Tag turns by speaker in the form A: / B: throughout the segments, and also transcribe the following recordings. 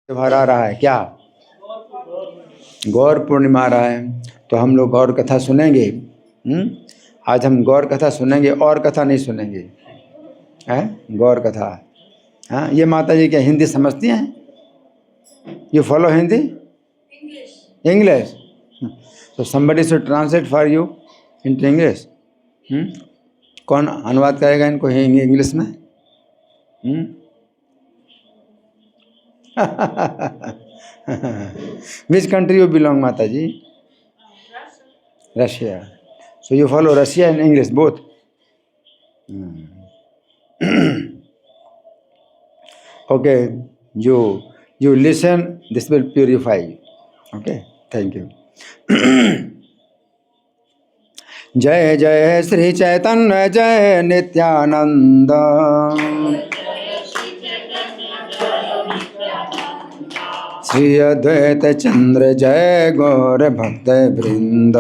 A: त्योहार आ रहा है क्या? गौर पूर्णिमा आ रहा है, तो हम लोग गौर कथा सुनेंगे। आज हम गौर कथा सुनेंगे, और कथा नहीं सुनेंगे, है गौर कथा। हाँ, ये माता जी क्या हिंदी समझती हैं? You follow Hindi? इंग्लिश? तो somebody should translate for you into English. कौन अनुवाद करेगा इनको इंग्लिश में? Which country you belong, माता जी? Russia. So you follow Russia and English both. Okay, you listen. This will purify you. Okay, thank you. जय जय श्री चैतन्य जय नित्यानंद। श्री अद्वैत चंद्र जय गौर भक्त वृंद।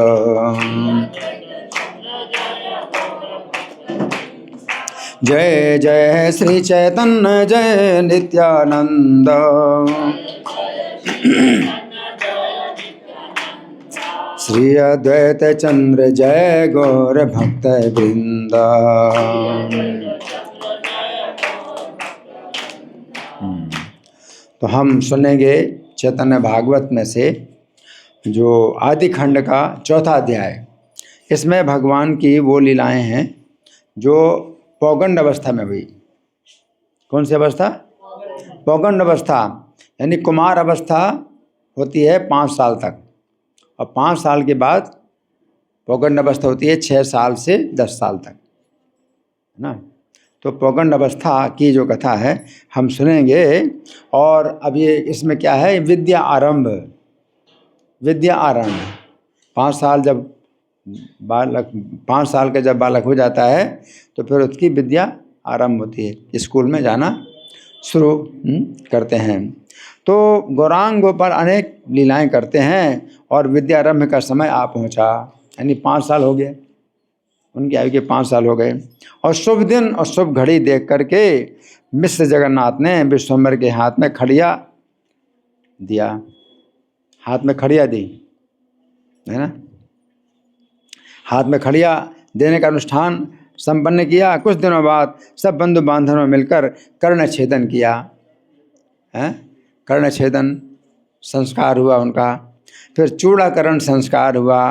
A: जय जय श्री चैतन्य जय नित्यानंद। श्री अद्वैत चंद्र जय गौर भक्त वृंद। तो हम सुनेंगे चैतन्य भागवत में से जो आदि खंड का चौथा अध्याय। इसमें भगवान की वो लीलाएं हैं जो पौगंड अवस्था में हुई। कौन सी अवस्था? पौगंड अवस्था, यानी कुमार अवस्था होती है 5 साल तक, और 5 साल के बाद पौगंड अवस्था होती है 6 साल से 10 साल तक, है ना। तो पौगंड अवस्था की जो कथा है हम सुनेंगे। और अब ये इसमें क्या है? विद्या आरंभ। 5 साल जब बालक 5 साल का जब बालक हो जाता है तो फिर उसकी विद्या आरंभ होती है, स्कूल में जाना शुरू करते हैं। तो गौरांग गोपाल अनेक लीलाएं करते हैं और विद्यारंभ का समय आ पहुंचा, यानी 5 साल हो गए, उनकी आयु के 5 साल हो गए। और शुभ दिन और शुभ घड़ी देख करके मिश्र जगन्नाथ ने विश्वम्भर के हाथ में खड़िया दिया, हाथ में खड़िया दी, है ना। हाथ में खड़िया देने का अनुष्ठान संपन्न किया। कुछ दिनों बाद सब बंधु बांधवों मिलकर कर्ण छेदन किया, है। कर्ण छेदन संस्कार हुआ उनका। फिर चूड़ाकरण संस्कार हुआ,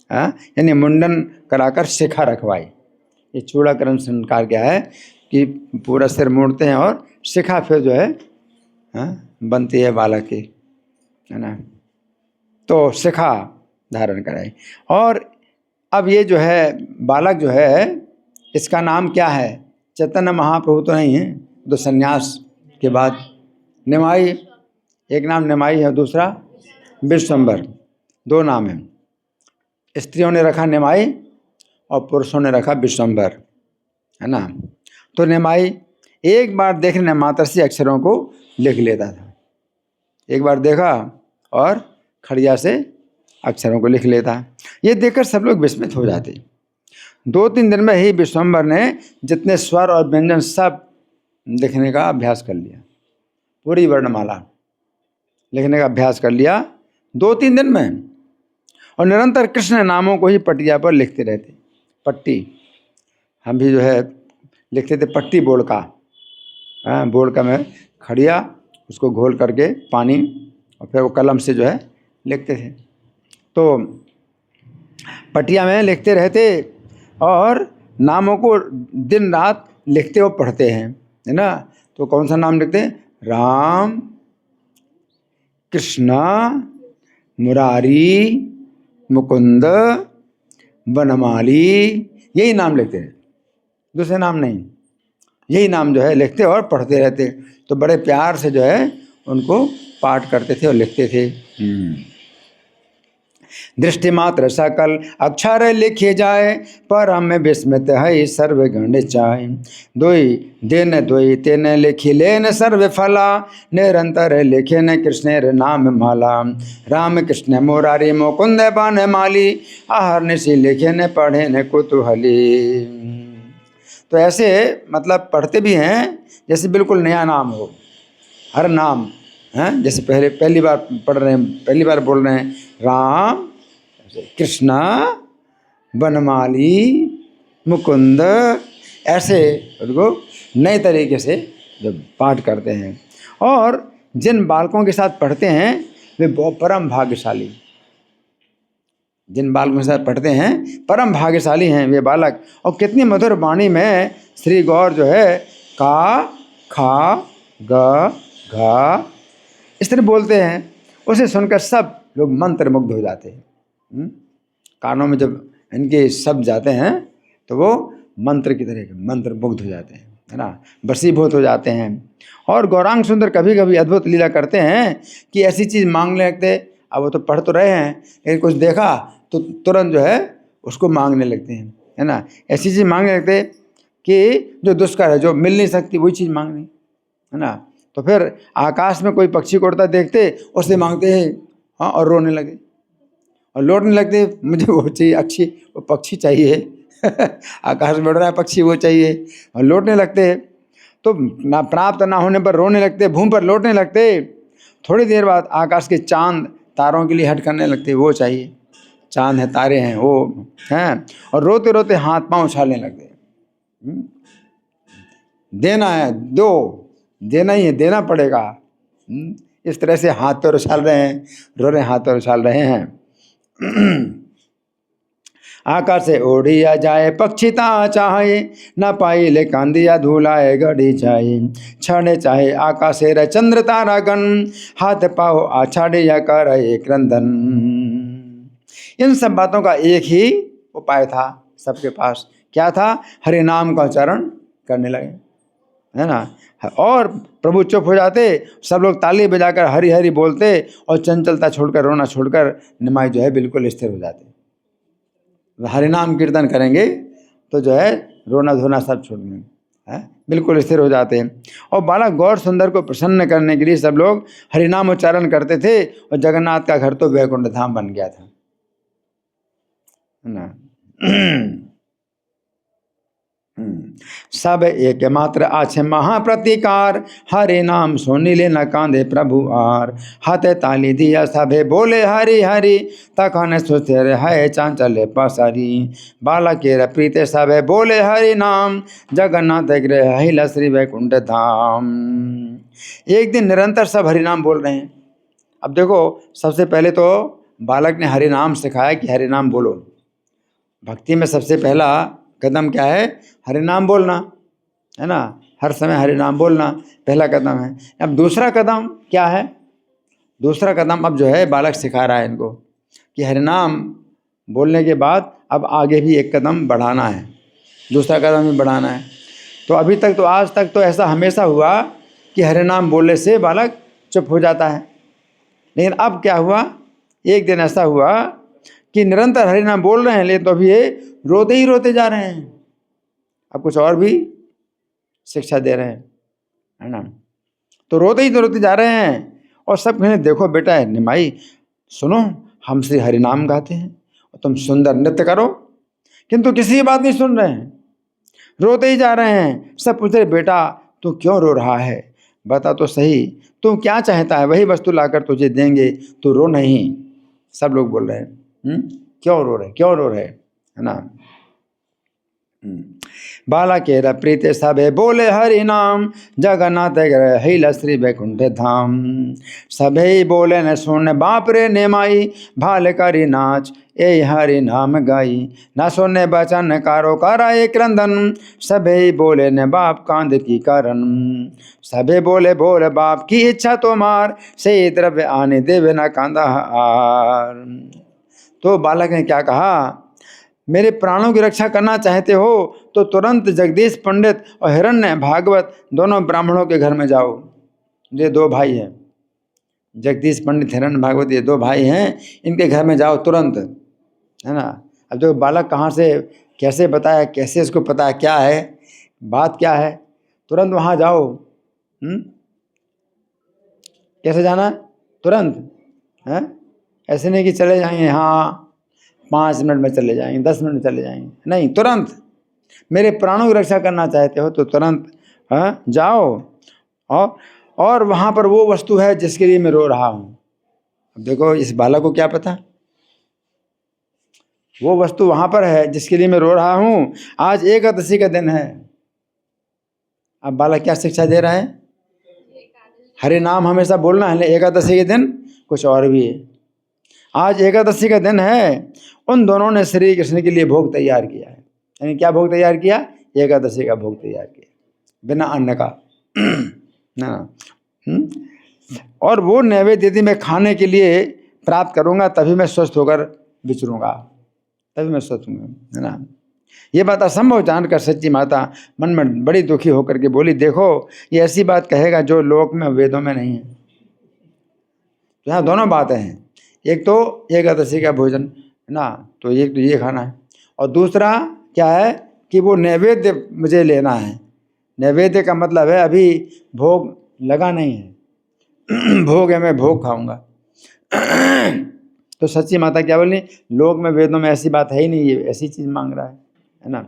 A: यानी मुंडन कराकर शिखा रखवाई। ये चूड़ाकरण संस्कार क्या है कि पूरा सिर मोड़ते हैं और शिखा फिर जो है बनती है बालक की, है ना। तो शिखा धारण कराई। और अब ये जो है बालक जो है इसका नाम क्या है? चैतन्य महाप्रभु तो नहीं है, तो संन्यास के बाद निमाई, एक नाम निमाई है, दूसरा विश्वम्भर, 2 नाम हैं। स्त्रियों ने रखा निमाई और पुरुषों ने रखा विश्वम्भर, है ना। तो निमाई एक बार देखने मात्र से अक्षरों को लिख लेता था। एक बार देखा और खड़िया से अक्षरों को लिख लेता। ये देखकर सब लोग विस्मित हो जाते। 2-3 दिन में ही विश्वम्भर ने जितने स्वर और व्यंजन सब लिखने का अभ्यास कर लिया, पूरी वर्णमाला लिखने का अभ्यास कर लिया 2-3 दिन में। और निरंतर कृष्ण नामों को ही पटिया पर लिखते रहते। पट्टी, हम भी जो है लिखते थे पट्टी बोल का, बोल का में खड़िया उसको घोल करके पानी, और फिर वो कलम से जो है लिखते थे। तो पटिया में लिखते रहते और नामों को दिन रात लिखते और पढ़ते हैं, है ना। तो कौन सा नाम लिखते हैं? राम, कृष्णा, मुरारी, मुकुंद, वनमाली, यही नाम लिखते हैं, दूसरे नाम नहीं। यही नाम जो है लिखते और पढ़ते रहते। तो बड़े प्यार से जो है उनको पाठ करते थे और लिखते थे। दृष्टि मात्र सकल अक्षर लिखे जाए, पर हमें विस्मित है सर्वगण चाहे। दोई दिन दोई तेन लिखी लेन सर्व फला, निरंतर लिखे न कृष्ण नाम माला। राम कृष्ण मुरारी मुकुंद बन माली, आहर निशि लिखे न पढ़े न कुतूहली। तो ऐसे मतलब पढ़ते भी हैं जैसे बिल्कुल नया नाम हो, हर नाम, हैं, जैसे पहली बार पढ़ रहे हैं, पहली बार बोल रहे हैं राम, कृष्णा, वनमाली, मुकुंद, ऐसे उनको नए तरीके से जब पाठ करते हैं। और जिन बालकों के साथ पढ़ते हैं वे बहुत परम भाग्यशाली, जिन बालकों के साथ पढ़ते हैं परम भाग्यशाली हैं वे बालक। और कितनी मधुर वाणी में श्री गौर जो है का, खा, ग, घा इस तरह बोलते हैं, उसे सुनकर सब लोग मंत्र मुग्ध हो जाते हैं। कानों में जब इनके शब्द जाते हैं तो वो मंत्र की तरह मंत्र मुग्ध हो जाते हैं, है ना, वशीभूत हो जाते हैं। और गौरांग सुंदर कभी कभी अद्भुत लीला करते हैं कि ऐसी चीज़ मांगने लगते, अब वो तो पढ़ तो रहे हैं लेकिन कुछ देखा तो तुरंत जो है उसको मांगने लगते हैं, है ना। ऐसी चीज़ मांगने लगते कि जो दुष्कर है, जो मिल नहीं सकती, वही चीज़ मांगनी, है ना। तो फिर आकाश में कोई पक्षी को उड़ता देखते उससे मांगते हैं, हाँ, और रोने लगे और लौटने लगते, मुझे वो चाहिए, अच्छी वो पक्षी चाहिए आकाश में उड़ रहा है पक्षी, वो चाहिए, और लौटने लगते। तो ना प्राप्त ना होने पर रोने लगते, भूमि पर लौटने लगते। थोड़ी देर बाद आकाश के चांद तारों के लिए हट करने लगते, वो चाहिए, चांद है, तारे हैं, वो हैं, और रोते रोते हाथ पांव उछालने लगते। देना है, दो, देना ही है, देना पड़ेगा। इस तरह से हाथ पैर उछाल रहे हैं, रो रहे हाथ पैर उछाल रहे हैं। आकाश से ओढ़िया जाए पक्षिता चाहे, न पाई ले कांदिया धूलाए गढ़ी जाए। छड़े चाहे आकाशे रे चंद्र तारा गण, हाथ पाओ आछाड़े या कर एक रंधन। इन सब बातों का एक ही उपाय था सबके पास, क्या था? हरि नाम का उच्चारण करने लगे, है ना। और प्रभु चुप हो जाते, सब लोग ताली बजाकर हरि हरि बोलते और चंचलता छोड़कर, रोना छोड़कर निमाई जो है बिल्कुल स्थिर हो जाते। हरि नाम कीर्तन करेंगे तो जो है रोना धोना सब छोड़ देंगे, बिल्कुल स्थिर हो जाते हैं। और बालक गौर सुंदर को प्रसन्न करने के लिए सब लोग हरिनाम उच्चारण करते थे और जगन्नाथ का घर तो वैकुंठ धाम बन गया था, है ना। सब एक मात्र आछे महाप्रतिकार, हरे नाम सोनिले न कांदे प्रभु आर। हाथे ताली दिया सभे बोले हरि हरि, तखन सुस्थिर है चांचल्य पसरी। बालकेर प्रीते सभे बोले हरि नाम, जगन्नाथ गृह हिल श्री वैकुंठ धाम। एक दिन निरंतर सब हरि नाम बोल रहे हैं। अब देखो, सबसे पहले तो बालक ने हरि नाम सिखाया कि हरि नाम बोलो। भक्ति में सबसे पहला कदम क्या है? हरि नाम बोलना, है ना। हर समय हरि नाम बोलना पहला कदम है। अब दूसरा कदम क्या है? दूसरा कदम अब जो है बालक सिखा रहा है इनको कि हरि नाम बोलने के बाद अब आगे भी एक कदम बढ़ाना है, दूसरा कदम भी बढ़ाना है। तो अभी तक तो, आज तक तो ऐसा हमेशा हुआ कि हरि नाम बोलने से बालक चुप हो जाता है, लेकिन अब क्या हुआ? एक दिन ऐसा हुआ कि निरंतर हरि नाम बोल रहे हैं, लेकिन तो अभी ये रोते ही रोते जा रहे हैं। अब कुछ और भी शिक्षा दे रहे हैं, है ना। तो रोते ही तो रोते जा रहे हैं और सब कहने, देखो बेटा निमाई सुनो, हम श्री हरि नाम गाते हैं और तुम सुंदर नृत्य करो, किंतु किसी की बात नहीं सुन रहे हैं, रोते ही जा रहे हैं। सब पूछ रहे, बेटा तू क्यों रो रहा है, बता तो सही, तू क्या चाहता है, वही वस्तु लाकर तुझे देंगे, तू रो नहीं। सब लोग बोल रहे हैं, क्यों रो रहे, क्यों रो रहे, है ना। बालकेर प्रीते सभे बोले हरि नाम, जगन्नाथ गृह हिल श्री वैकुंठ धाम। सभे बोले न सुन बाप रे नेमाई, भाल करी नाच ए हरि नाम गाई। न सुने बचन कारो करा एक क्रंदन, सभे बोले न बाप कांद की कारण। सभे बोले बोल बाप की इच्छा तो मार, से द्रव्य आने देवे न कांदा आर। तो बालक ने क्या कहा? मेरे प्राणों की रक्षा करना चाहते हो तो तुरंत जगदीश पंडित और हिरण्य भागवत दोनों ब्राह्मणों के घर में जाओ। ये दो भाई हैं, जगदीश पंडित, हिरण्य भागवत, ये दो भाई हैं, इनके घर में जाओ तुरंत, है ना। अब जो बालक कहाँ से कैसे बताया, कैसे इसको पता है क्या है बात, क्या है, तुरंत वहाँ जाओ। कैसे जाना? तुरंत, है ऐसे नहीं कि चले जाएंगे, हाँ 5 मिनट में चले जाएंगे, 10 मिनट में चले जाएंगे, नहीं, तुरंत। मेरे प्राणों की रक्षा करना चाहते हो तो तुरंत जाओ। और वहाँ पर वो वस्तु है जिसके लिए मैं रो रहा हूँ। अब देखो इस बालक को क्या पता, वो वस्तु वहाँ पर है जिसके लिए मैं रो रहा हूँ। आज एकादशी का दिन है। अब बालक क्या शिक्षा दे रहा है? हरे नाम हमेशा बोलना है। एकादशी के दिन कुछ और भी है। आज एकादशी का दिन है। उन दोनों ने श्री कृष्ण के लिए भोग तैयार किया है। यानी क्या भोग तैयार किया? एकादशी का भोग तैयार किया, बिना अन्न का ना। और वो नैवेद्य यदि मैं खाने के लिए प्राप्त करूंगा तभी मैं स्वस्थ होकर विचरूंगा, तभी मैं स्वस्थ हूँगा, है ना। ये बात असंभव जानकर सच्ची माता मन में बड़ी दुखी होकर के बोली, देखो ये ऐसी बात कहेगा जो लोक में वेदों में नहीं है। तो यहाँ दोनों बातें हैं, एक तो एकादशी का भोजन है ना, तो एक तो ये खाना है, और दूसरा क्या है कि वो नैवेद्य मुझे लेना है। नैवेद्य का मतलब है अभी भोग लगा नहीं है भोग है, मैं भोग खाऊंगा तो सच्ची माता क्या बोली, लोक में वेदों में ऐसी बात है ही नहीं, ये ऐसी चीज मांग रहा है ना।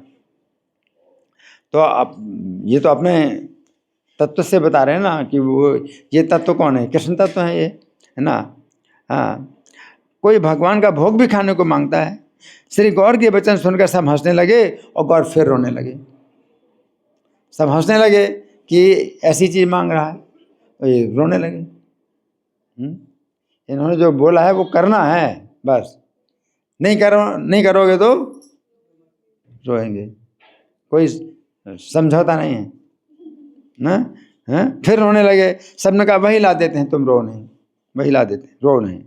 A: तो अब ये तो अपने तत्व से बता रहे हैं ना कि वो ये तत्व कौन है? कृष्ण तत्व है ये, है ना। हाँ, कोई भगवान का भोग भी खाने को मांगता है। श्री गौर के वचन सुनकर सब हंसने लगे और गौर फिर रोने लगे। सब हंसने लगे कि ऐसी चीज मांग रहा है, तो ये रोने लगे। इन्होंने जो बोला है वो करना है, बस नहीं करोगे तो रोएंगे, कोई समझौता नहीं है ना। फिर रोने लगे। सबने कहा वही ला देते हैं, तुम रो नहीं, वही ला देते हैं, रो नहीं।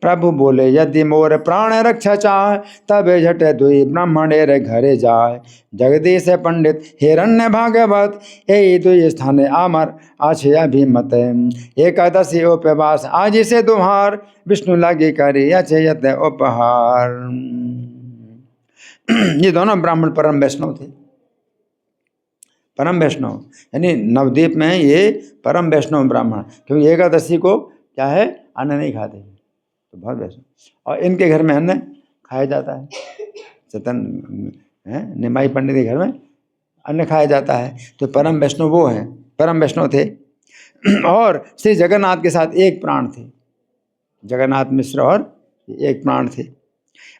A: प्रभु बोले, यदि मोर प्राण रक्षा चाह तब झट दुई ब्राह्मणेर घरे जाए। जगदीश पंडित हिरण्य भागवत यही दुई स्थाने आमर आछे अभिमत। एकादशी उपवास आज से दुहार विष्णु लागे करे अचयत उपहार। ये दोनों ब्राह्मण परम वैष्णव थे। परम वैष्णव यानी नवद्वीप में ये परम वैष्णव ब्राह्मण, क्योंकि एकादशी को क्या है, अन्न नहीं खाते, तो बहुत वैष्णव। और इनके घर में अन्न खाया जाता है, चतन है निमाई पंडित के घर में अन्न खाया जाता है। तो परम वैष्णव वो हैं, परम वैष्णव थे। और श्री जगन्नाथ के साथ एक प्राण थे, जगन्नाथ मिश्र और एक प्राण थे।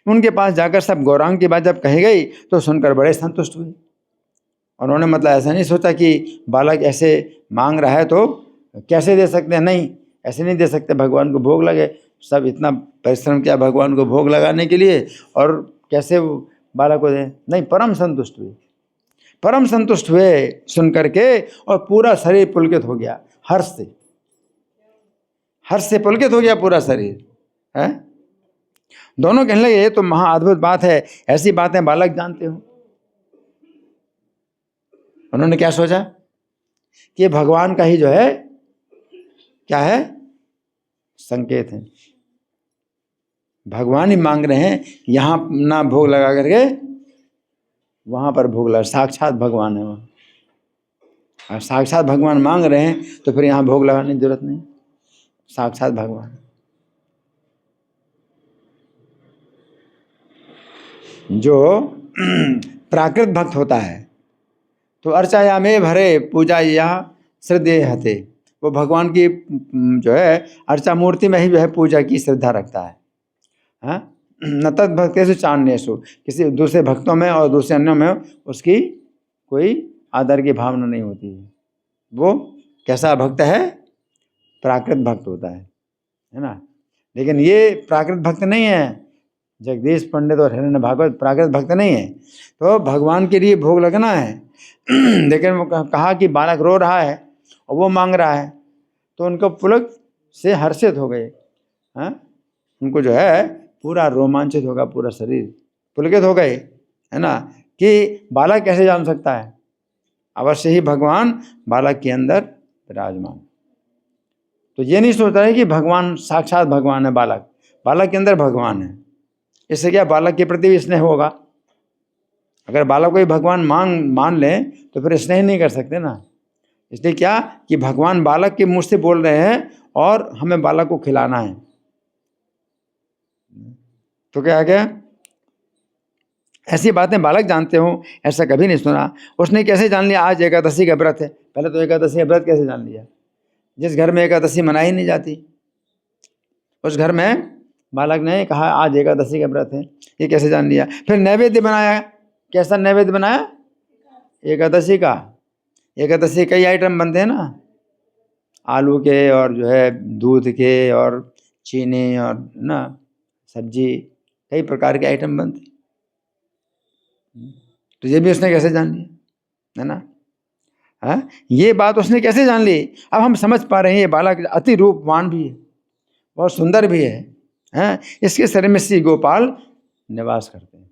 A: उनके पास जाकर सब गौरांग की बात जब कही गई तो सुनकर बड़े संतुष्ट हुए। उन्होंने मतलब ऐसा नहीं सोचा कि बालक ऐसे मांग रहा है तो कैसे दे सकते हैं, नहीं ऐसे नहीं दे सकते, भगवान को भोग लगे। सब इतना परिश्रम किया भगवान को भोग लगाने के लिए, और कैसे वो बालक को दे, नहीं, परम संतुष्ट हुए, परम संतुष्ट हुए सुन करके, और पूरा शरीर पुलकित हो गया, हर्ष से पुलकित हो गया पूरा शरीर है। दोनों कहने लगे ये तो महा अद्भुत बात है, ऐसी बातें बालक जानते हो। उन्होंने क्या सोचा कि भगवान का ही जो है क्या है, संकेत है, भगवान ही मांग रहे हैं, यहाँ ना भोग लगा करके वहां पर भोग लगा, साक्षात भगवान है वहाँ। और साक्षात भगवान मांग रहे हैं तो फिर यहाँ भोग लगाने की जरूरत नहीं, साक्षात भगवान। जो प्राकृत भक्त होता है तो अर्चाया में भरे पूजा या श्रद्धे हते, वो भगवान की जो है अर्चा मूर्ति में ही जो है पूजा की श्रद्धा रखता है। हाँ, न तद भक्तेषु चान्येषु, किसी दूसरे भक्तों में और दूसरे अन्यों में उसकी कोई आदर की भावना नहीं होती है। वो कैसा भक्त है? प्राकृत भक्त होता है ना। लेकिन ये प्राकृत भक्त नहीं है, जगदीश पंडित और हिरण्य भागवत प्राकृत भक्त नहीं है। तो भगवान के लिए भोग लगना है लेकिन वो कहा कि बालक रो रहा है और वो मांग रहा है, तो उनको पुलक से हर्षित हो गए। हाँ, उनको जो है पूरा रोमांचित होगा, पूरा शरीर पुलकित हो गए, है ना। कि बालक कैसे जान सकता है? अवश्य ही भगवान बालक के अंदर विराजमान। तो ये नहीं सोचता है कि भगवान साक्षात भगवान है, बालक के अंदर भगवान है। इससे क्या बालक के प्रति भी स्नेह होगा। अगर बालक को ही भगवान मान ले तो फिर स्नेह नहीं कर सकते ना। इसलिए क्या कि भगवान बालक के मुंह से बोल रहे हैं और हमें बालक को खिलाना है। तो क्या क्या ऐसी बातें बालक जानते हो, ऐसा कभी नहीं सुना। उसने कैसे जान लिया आज एकादशी का व्रत है? पहले तो एकादशी का व्रत कैसे जान लिया? जिस घर में एकादशी मनाई नहीं जाती, उस घर में बालक ने कहा आज एकादशी का व्रत है, ये कैसे जान लिया? फिर नैवेद्य बनाया, कैसा नैवेद्य बनाया? एकादशी का। एकादशी कई आइटम बनते हैं ना, आलू के और जो है दूध के और चीनी और ना सब्जी, कई प्रकार के आइटम बनते। तो ये भी उसने कैसे जान लिया, है ना? हाँ, ये बात उसने कैसे जान ली? अब हम समझ पा रहे हैं ये बालक अति रूपवान भी है, बहुत सुंदर भी है, हैं? इसके शरीर में श्री गोपाल निवास करते हैं,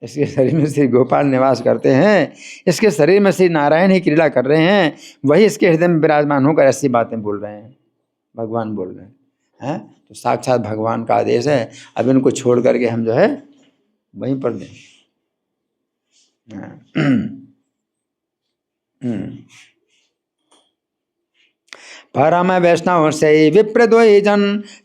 A: इसके शरीर में श्री गोपाल निवास करते हैं, इसके शरीर में श्री नारायण ही क्रीड़ा कर रहे हैं, वही इसके हृदय में विराजमान होकर ऐसी बातें बोल रहे हैं, भगवान बोल रहे हैं। तो साक्षात भगवान का आदेश है, अब इनको छोड़ करके हम जो है वहीं पर दें। परम वैष्णव से विप्रद्वयी जन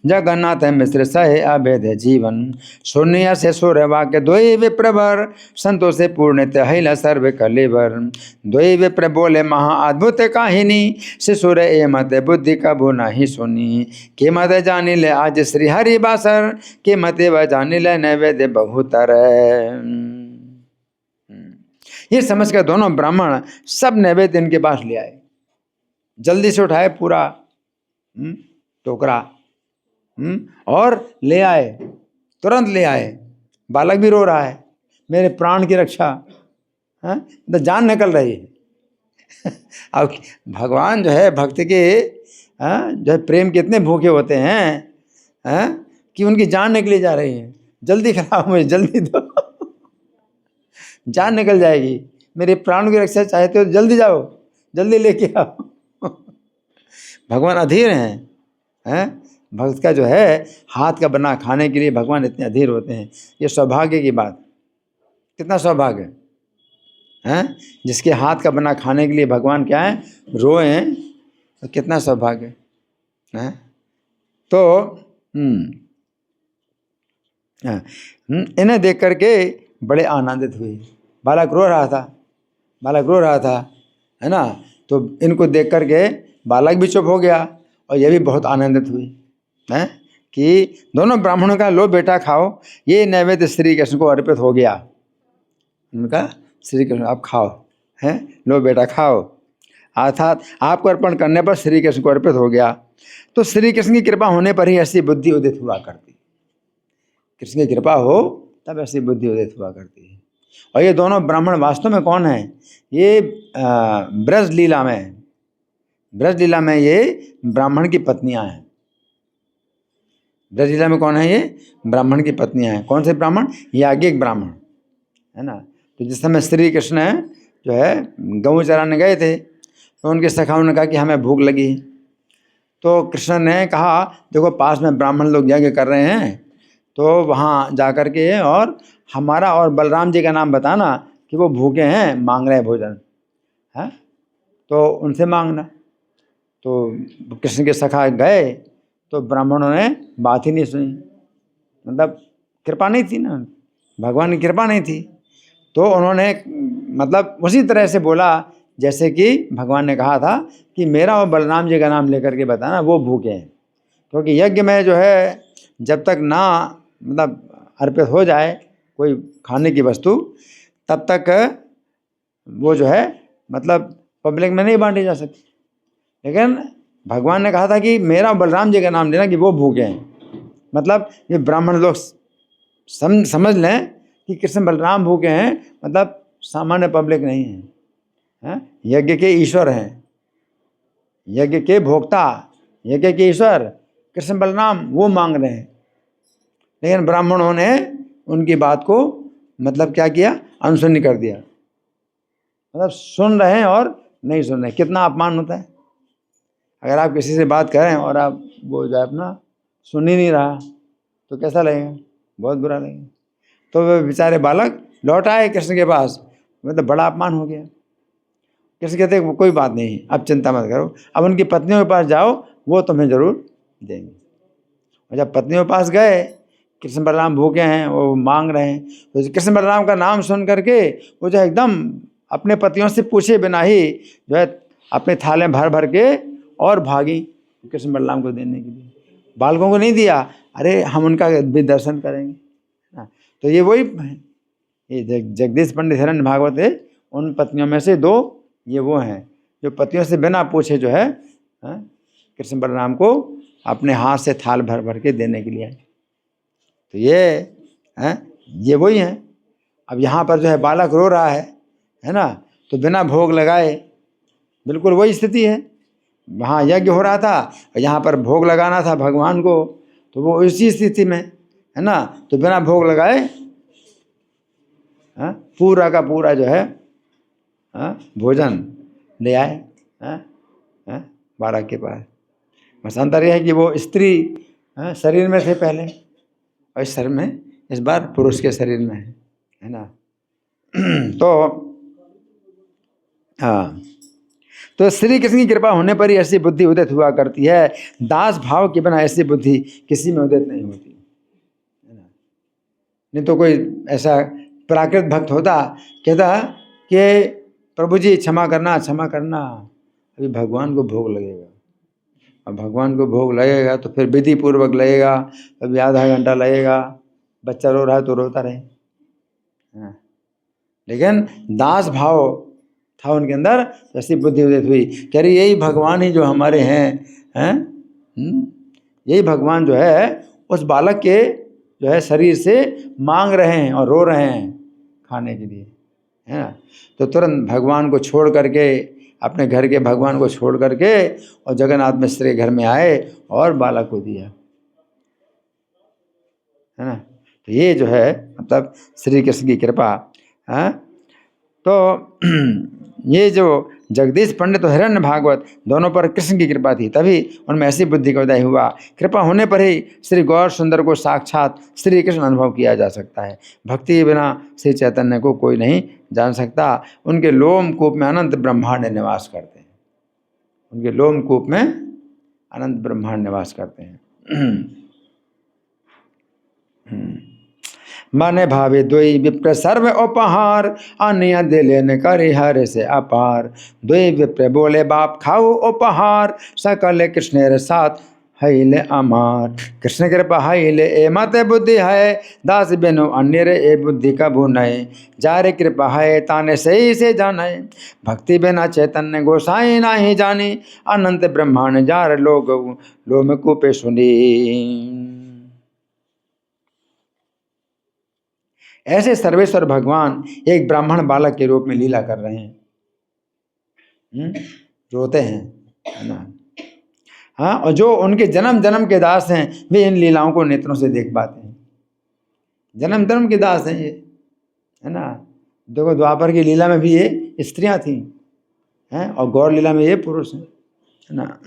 A: जगन्नाथ मिश्र सहे अभेद जीवन शून्य से सूर्य वाक्य द्वयी विप्रवर संतोष से पूर्ण हिल सर्व कलेवर द्वयी विप्र बोले महा अद्भुत काहिनी से सूर्य ए मत बुद्धि कबू नहीं सुनी के मत जानी ले आज श्री हरि बासर के मत व जानी ले नैवेद्य बहुतर। ये समझ कर दोनों ब्राह्मण सब नैवेद्य इनके पास ले आए, जल्दी से उठाए पूरा टोकरा और ले आए, तुरंत ले आए। बालक भी रो रहा है, मेरे प्राण की रक्षा, तो जान निकल रही है। अब भगवान जो है भक्त के जो है प्रेम के इतने भूखे होते हैं कि उनकी जान निकली जा रही है। जल्दी खराब मुझे, जल्दी दो, जान निकल जाएगी, मेरे प्राण की रक्षा चाहते हो जल्दी जाओ, जल्दी लेके आओ। भगवान अधीर हैं, भक्त का जो है हाथ का बना खाने के लिए भगवान इतने अधीर होते हैं। ये सौभाग्य की बात, कितना सौभाग्य है, जिसके हाथ का बना खाने के लिए भगवान क्या है रोए, तो कितना सौभाग्य है। तो इन्हें देख करके बड़े आनंदित हुए। बालक रो रहा था, है ना? तो इनको देख करके बालक भी चुप हो गया और ये भी बहुत आनंदित हुई हैं कि दोनों ब्राह्मणों का लो बेटा खाओ, ये नैवेद्य श्री कृष्ण को अर्पित हो गया। उनका श्री कृष्ण आप खाओ, हैं, लो बेटा खाओ, अर्थात आपको अर्पण करने पर श्री कृष्ण को अर्पित हो गया। तो श्री कृष्ण की कृपा होने पर ही ऐसी बुद्धि उदित हुआ करती, कृष्ण की कृपा हो तब ऐसी बुद्धि उदित हुआ करती है। और ये दोनों ब्राह्मण वास्तव में कौन है? ये ब्रज लीला में ये ब्राह्मण की पत्नियां हैं। ब्रज लीला में कौन है? ये ब्राह्मण की पत्नियां हैं। कौन से ब्राह्मण? याज्ञिक ब्राह्मण, है ना? तो जिस समय श्री कृष्ण जो है गऊ चराने गए थे, तो उनके सखाओं ने कहा कि हमें भूख लगी। तो कृष्ण ने कहा देखो पास में ब्राह्मण लोग यज्ञ कर रहे हैं, तो वहाँ जा कर के और हमारा और बलराम जी का नाम बताना कि वो भूखे हैं, मांग रहे हैं भोजन, है, तो उनसे मांगना। तो कृष्ण के सखा गए, तो ब्राह्मणों ने बात ही नहीं सुनी, मतलब कृपा नहीं थी ना, भगवान की कृपा नहीं थी। तो उन्होंने मतलब उसी तरह से बोला जैसे कि भगवान ने कहा था कि मेरा और बलराम जी का नाम लेकर के बताना वो भूखे हैं। क्योंकि यज्ञ में जो है जब तक ना मतलब अर्पित हो जाए कोई खाने की वस्तु, तब तक वो जो है मतलब पब्लिक में नहीं बांटी जा सकती। लेकिन भगवान ने कहा था कि मेरा बलराम जी का नाम लेना कि वो भूखे हैं, मतलब ये ब्राह्मण लोग समझ लें कि कृष्ण बलराम भूखे हैं, मतलब सामान्य पब्लिक नहीं है, यज्ञ के ईश्वर हैं, यज्ञ के भोक्ता, यज्ञ के ईश्वर कृष्ण बलराम वो मांग रहे हैं। लेकिन ब्राह्मणों ने उनकी बात को मतलब क्या किया, अनसुनी कर दिया, मतलब सुन रहे हैं और नहीं सुन रहे। कितना अपमान होता है। अगर आप किसी से बात करें और आप वो जो है अपना सुन ही नहीं रहा, तो कैसा लगेगा? बहुत बुरा लगेगा। तो वे बेचारे बालक लौट आए कृष्ण के पास, मतलब बड़ा अपमान हो गया। कृष्ण कहते कोई बात नहीं, अब चिंता मत करो, अब उनकी पत्नियों के पास जाओ, वो तुम्हें जरूर देंगे। और जब पत्नियों के पास गए, कृष्ण बलराम भूखे हैं, वो मांग रहे हैं, तो कृष्ण बलराम का नाम सुन करके वो जो एकदम अपने पतियों से पूछे बिना ही जो है अपने थाले भर भर के और भागी कृष्ण बलराम को देने के लिए। बालकों को नहीं दिया, अरे हम उनका भी दर्शन करेंगे। तो ये वही ये जगदीश पंडित हिरण्य भागवत है, उन पत्नियों में से 2 ये वो हैं जो पतियों से बिना पूछे जो है कृष्ण बलराम को अपने हाथ से थाल भर भर के देने के लिए आए। तो ये वही हैं। अब यहाँ पर जो है बालक रो रहा है ना, तो बिना भोग लगाए बिल्कुल वही स्थिति है। वहाँ यज्ञ हो रहा था और यहाँ पर भोग लगाना था भगवान को, तो वो इसी स्थिति में है ना, तो बिना भोग लगाए पूरा का पूरा जो है भोजन ले आए बालक के पास। बस अंतर यह है कि वो स्त्री शरीर में थे पहले, और इस शरीर में इस बार पुरुष के शरीर में है ना। तो हाँ, तो श्री कृष्ण की कृपा होने पर ही ऐसी बुद्धि उदित हुआ करती है। दास भाव के बिना ऐसी बुद्धि किसी में उदित नहीं होती है ना। नहीं तो कोई ऐसा प्राकृत भक्त होता, कहता कि प्रभु जी क्षमा करना क्षमा करना, अभी भगवान को भोग लगेगा। अब भगवान को भोग लगेगा तो फिर विधि पूर्वक लगेगा, अभी आधा घंटा लगेगा, बच्चा रो रहा है तो रोता रहे। लेकिन दास भाव था उनके अंदर, ऐसी बुद्धि उदित हुई कह रही यही भगवान ही जो हमारे हैं यही भगवान जो है उस बालक के जो है शरीर से मांग रहे हैं और रो रहे हैं खाने के लिए, है ना। तो तुरंत भगवान को छोड़ करके, अपने घर के भगवान को छोड़ करके और जगन्नाथ मिश्र के घर में आए और बालक को दिया, है ना। तो ये जो है मतलब श्री कृष्ण की कृपा है। तो ये जो जगदीश पंडित और हिरण्य भागवत दोनों पर कृष्ण की कृपा थी, तभी उनमें ऐसी बुद्धि का उदय हुआ। कृपा होने पर ही श्री गौर सुंदर को साक्षात श्री कृष्ण अनुभव किया जा सकता है। भक्ति के बिना श्री चैतन्य को कोई नहीं जान सकता। उनके लोमकूप में अनंत ब्रह्मांड निवास करते हैं, उनके लोमकूप में अनंत ब्रह्मांड निवास करते हैं। माने भावे द्वै विप्र सर्व उपहार, अन्य दिलेन करे हर से अपार। द्वै विप्र बोले बाप खाओ उपहार, सकल कृष्णेर साथ हईले अमार। कृष्ण कृपा हईले ए मत बुद्धि है, दास बिनु अन्य ए बुद्धि कबू नए। जारे कृपा है ताने सही से जाने, भक्ति बिना चैतन्य गोसाई नाही जानी। अनंत ब्रह्मांड जार लोग लोम कूपे सुनी। ऐसे सर्वेश्वर भगवान एक ब्राह्मण बालक के रूप में लीला कर रहे हैं, रोते हैं, है ना। हाँ, और जो उनके जन्म जन्म के दास हैं वे इन लीलाओं को नेत्रों से देख पाते हैं। जन्म जन्म के दास हैं ये, है ना। देखो द्वापर की लीला में भी ये स्त्रियां थीं, हैं, और गौर लीला में ये पुरुष हैं, है ना।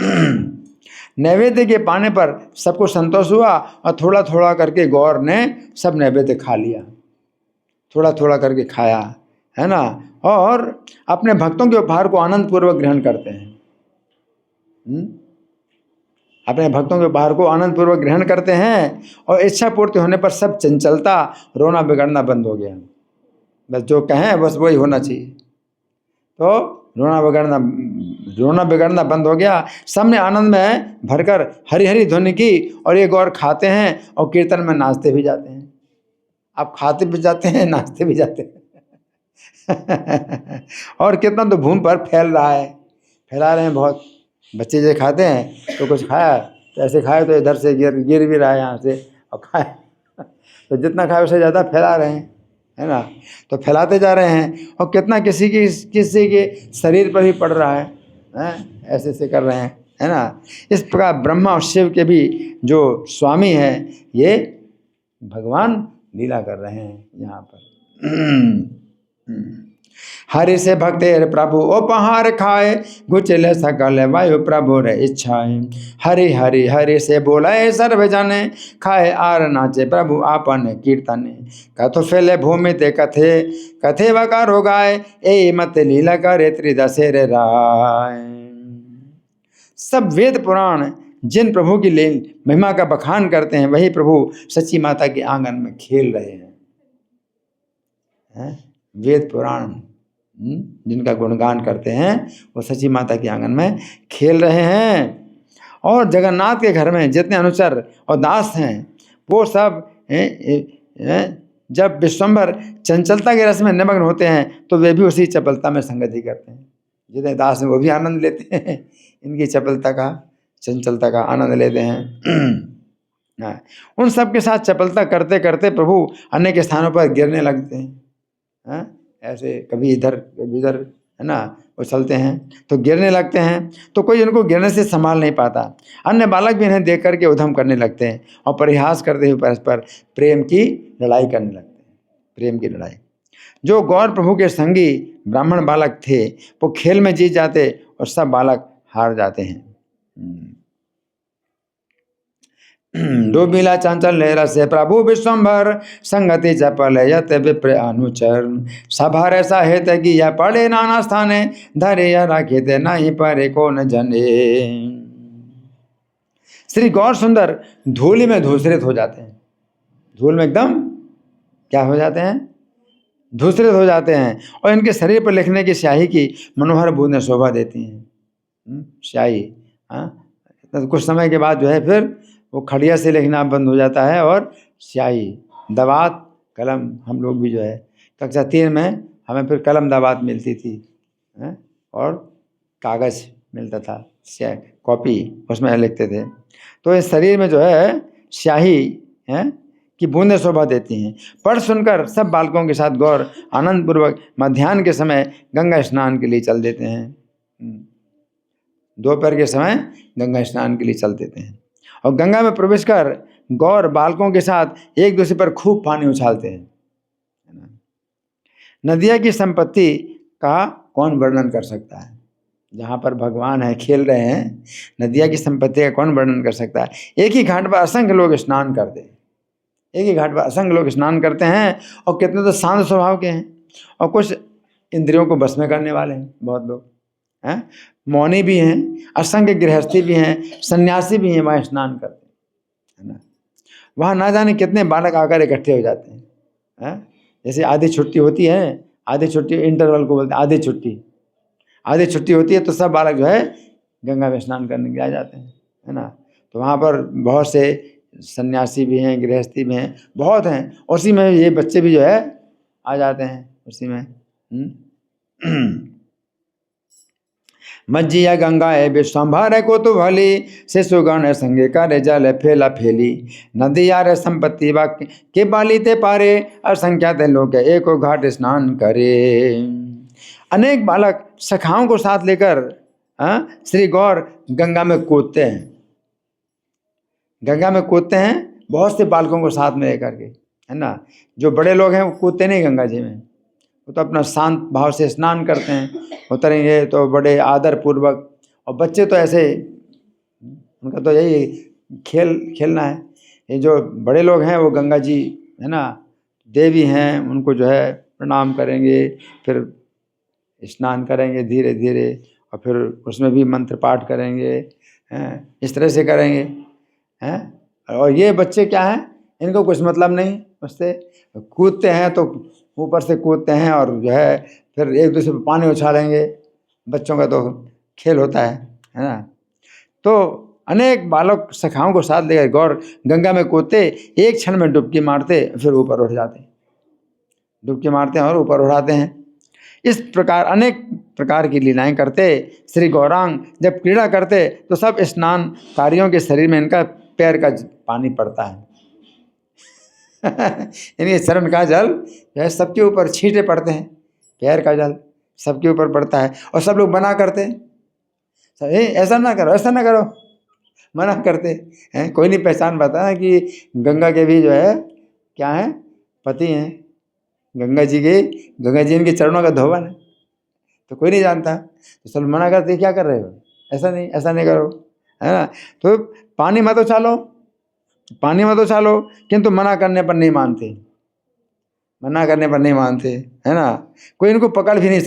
A: नैवेद्य के पाने पर सबको संतोष हुआ और थोड़ा थोड़ा करके गौर ने सब नैवेद्य खा लिया, थोड़ा थोड़ा करके खाया, है ना। और अपने भक्तों के उपहार को आनंद पूर्वक ग्रहण करते हैं, अपने भक्तों के उपहार को आनंद पूर्वक ग्रहण करते हैं। और इच्छा पूर्ति होने पर सब चंचलता, रोना बिगड़ना बंद हो गया। बस जो कहें बस वही होना चाहिए, तो रोना बिगड़ना बंद हो गया। सबने आनंद में भरकर हरी हरी ध्वनि की और ये गौर खाते हैं और कीर्तन में नाचते भी जाते हैं। आप खाते भी जाते हैं, नाचते भी जाते हैं। और कितना तो भूमि पर फैला रहे हैं बहुत। बच्चे जो खाते हैं तो कुछ खाया तो ऐसे खाए तो इधर से गिर भी रहा है यहाँ से, और खाए तो जितना खाए उससे ज़्यादा फैला रहे हैं, है ना। तो फैलाते जा रहे हैं और कितना किसी के शरीर पर ही पड़ रहा है, ऐसे ऐसे कर रहे हैं, है ना। इस प्रकार ब्रह्मा और शिव के भी जो स्वामी हैं ये भगवान लीला कर रहे हैं यहाँ पर। हरि से भक्तेर प्रभु उपहार खाए, गुचले सकल वायु प्रभु रे इच्छाए। हरि हरि हरि से बोले सर्व जने, खाए आर नाचे प्रभु आपन कीर्तने। कथो फैले भूमि ते कथे वकार हो गाय, ए मत लीला करे त्रिदशेर राय। सब वेद पुराण जिन प्रभु की महिमा का बखान करते हैं वही प्रभु सच्ची माता के आंगन में खेल रहे हैं। वेद पुराण जिनका गुणगान करते हैं वो सची माता के आंगन में खेल रहे हैं। और जगन्नाथ के घर में जितने अनुचर और दास हैं वो सब जब विश्वम्भर चंचलता के रस में निमग्न होते हैं तो वे भी उसी चपलता में संगति करते हैं। जितने दास हैं वो भी आनंद लेते हैं, इनकी चपलता का, चंचलता का आनंद लेते हैं। उन सब के साथ चपलता करते करते प्रभु अनेक स्थानों पर गिरने लगते हैं। ऐसे कभी इधर कभी उधर, है ना, उछलते हैं तो गिरने लगते हैं, तो कोई उनको गिरने से संभाल नहीं पाता। अन्य बालक भी इन्हें देख करके उधम करने लगते हैं और परिहास करते हुए परस्पर प्रेम की लड़ाई करने लगते हैं। प्रेम की लड़ाई। जो गौर प्रभु के संगी ब्राह्मण बालक थे वो खेल में जीत जाते और सब बालक हार जाते हैं। डूबिला चंचल रस प्रभु विश्वम्भर संगति चपल यत विप्र अनुचर सभर ऐसा हेत कि यह पड़े नाना स्थाने धरे या राखित नहीं परे कौन जने। श्री गौर सुंदर धूलि में धूसरित हो जाते हैं। धूल में एकदम क्या हो जाते हैं? धूसरित हो जाते हैं। और इनके शरीर पर लिखने की स्याही की मनोहर बूंदें शोभा देती हैं। स्याही, कुछ समय के बाद जो है फिर वो खड़िया से लिखना बंद हो जाता है और स्याही, दवात, कलम, हम लोग भी जो है कक्षा 3 में हमें फिर कलम दवात मिलती थी और कागज़ मिलता था, कॉपी, उसमें लिखते थे। तो इस शरीर में जो है स्याही की बूंदें शोभा देती हैं। पढ़ सुनकर सब बालकों के साथ गौर आनंद पूर्वक मध्याह्न के समय गंगा स्नान के लिए चल देते हैं। दोपहर के समय गंगा स्नान के लिए चल देते हैं और गंगा में प्रवेश कर गौर बालकों के साथ एक दूसरे पर खूब पानी उछालते हैं। नदिया की संपत्ति का कौन वर्णन कर सकता है? जहाँ पर भगवान है, खेल रहे हैं, नदिया की संपत्ति का कौन वर्णन कर सकता है? एक ही घाट पर असंख्य लोग स्नान करते हैं। एक ही घाट पर असंख्य लोग स्नान करते हैं और कितने तो शांत स्वभाव के हैं और कुछ इंद्रियों को बस में करने वाले हैं। बहुत लोग हैं, मौनी भी हैं, असंख्य गृहस्थी भी हैं, सन्यासी भी हैं, वहाँ स्नान करते हैं, है ना। वहाँ ना जाने कितने बालक आकर इकट्ठे हो जाते हैं। जैसे आधी छुट्टी होती है, आधी छुट्टी इंटरवल को बोलते हैं, आधी छुट्टी होती है तो सब बालक जो है गंगा में स्नान करने के लिए आ जाते हैं, है ना। तो वहाँ पर बहुत से सन्यासी भी हैं, गृहस्थी भी हैं, बहुत हैं। उसी में ये बच्चे भी जो है आ जाते हैं उसी में। मज्जिया गंगा है विश्वम्भर को तो भली शिशुगण संगे करे जल फेला फेली नदिया रे संपत्ति वाक्य के बाली ते पारे असंख्यात लोग एको घाट स्नान करे। अनेक बालक सखाओं को साथ लेकर श्री गौर गंगा में कूदते हैं। गंगा में कूदते हैं बहुत से बालकों को साथ में लेकर के, है ना। जो बड़े लोग हैं वो कूदते नहीं गंगा जी में, वो तो अपना शांत भाव से स्नान करते हैं, उतरेंगे तो बड़े आदर पूर्वक। और बच्चे तो ऐसे, उनका तो यही खेलना है। ये जो बड़े लोग हैं वो गंगा जी, है ना, देवी हैं, उनको जो है प्रणाम करेंगे, फिर स्नान करेंगे धीरे धीरे और फिर उसमें भी मंत्र पाठ करेंगे, हैं, इस तरह से करेंगे, हैं। और ये बच्चे क्या हैं, इनको कुछ मतलब नहीं, उससे कूदते हैं तो ऊपर से कूदते हैं और जो है फिर एक दूसरे पर पानी उछालेंगे। बच्चों का तो खेल होता है ना। तो अनेक बालक सखाओं को साथ लेकर गौर गंगा में कूदते, एक क्षण में डुबकी मारते, फिर ऊपर उठ जाते, डुबकी मारते हैं और ऊपर उठाते हैं। इस प्रकार अनेक प्रकार की लीलाएं करते श्री गौरांग जब क्रीड़ा करते तो सब स्नानकारियों के शरीर में इनका पैर का पानी पड़ता है। यानी चरण का जल जो है सबके ऊपर छींटे पड़ते हैं, पैर का जल सबके ऊपर पड़ता है। और सब लोग मना करते हैं, ऐसा ना करो, ऐसा ना करो, मना करते हैं। कोई नहीं पहचान पाता है कि गंगा के भी जो है क्या है, पति हैं, गंगा जी इनके चरणों का धोवन है, तो कोई नहीं जानता। तो सब मना करते, क्या कर रहे हो, ऐसा नहीं करो, है ना। तो पानी मत उछालो, किंतु मना करने पर नहीं मानते, है ना। कोई इनको पकड़ भी नहीं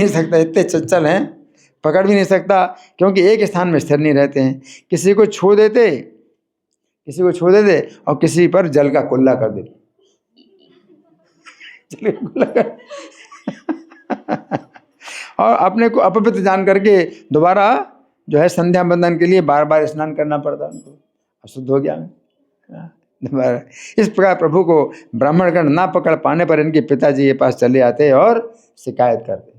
A: सकता, इतने चंचल हैं, पकड़ भी नहीं सकता, क्योंकि एक स्थान में स्थिर नहीं रहते हैं। किसी को छू देते और किसी पर जल का कुल्ला कर देते। चलिए लगा और अपने को अपवित्र जान करके दोबारा जो है संध्या बंदन के लिए बार बार स्नान करना पड़ता उनको, अशुद्ध हो गया दोबारा। इस प्रकार प्रभु को ब्राह्मणगण ना पकड़ पाने पर इनके पिताजी के पास चले आते और शिकायत करते।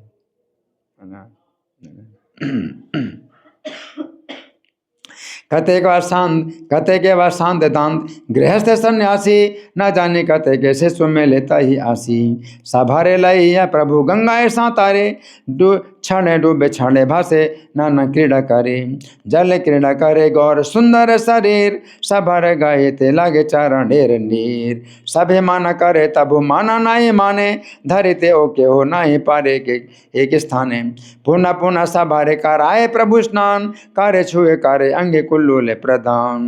A: कहते के बाद शांत दांत गृहस्थ सन्यासी न जाने कहते कैसे सुमे लेता ही आसी। सभारे लैया प्रभु गंगाए सातारे क्षणे डूबे क्षणे भासे नाना क्रीड़ा करे। जल क्रीड़ा करे गौर सुंदर शरीर सभर गाये ते लागे चारण ढेर नीर। सभे माना करे तबु माना नाई माने धरिते ओके हो नाई पारे के एक स्थाने। पुनः पुनः सभारे कराए प्रभु स्नान कार्य छुए कार्य अंगे कुल्लूले प्रदान।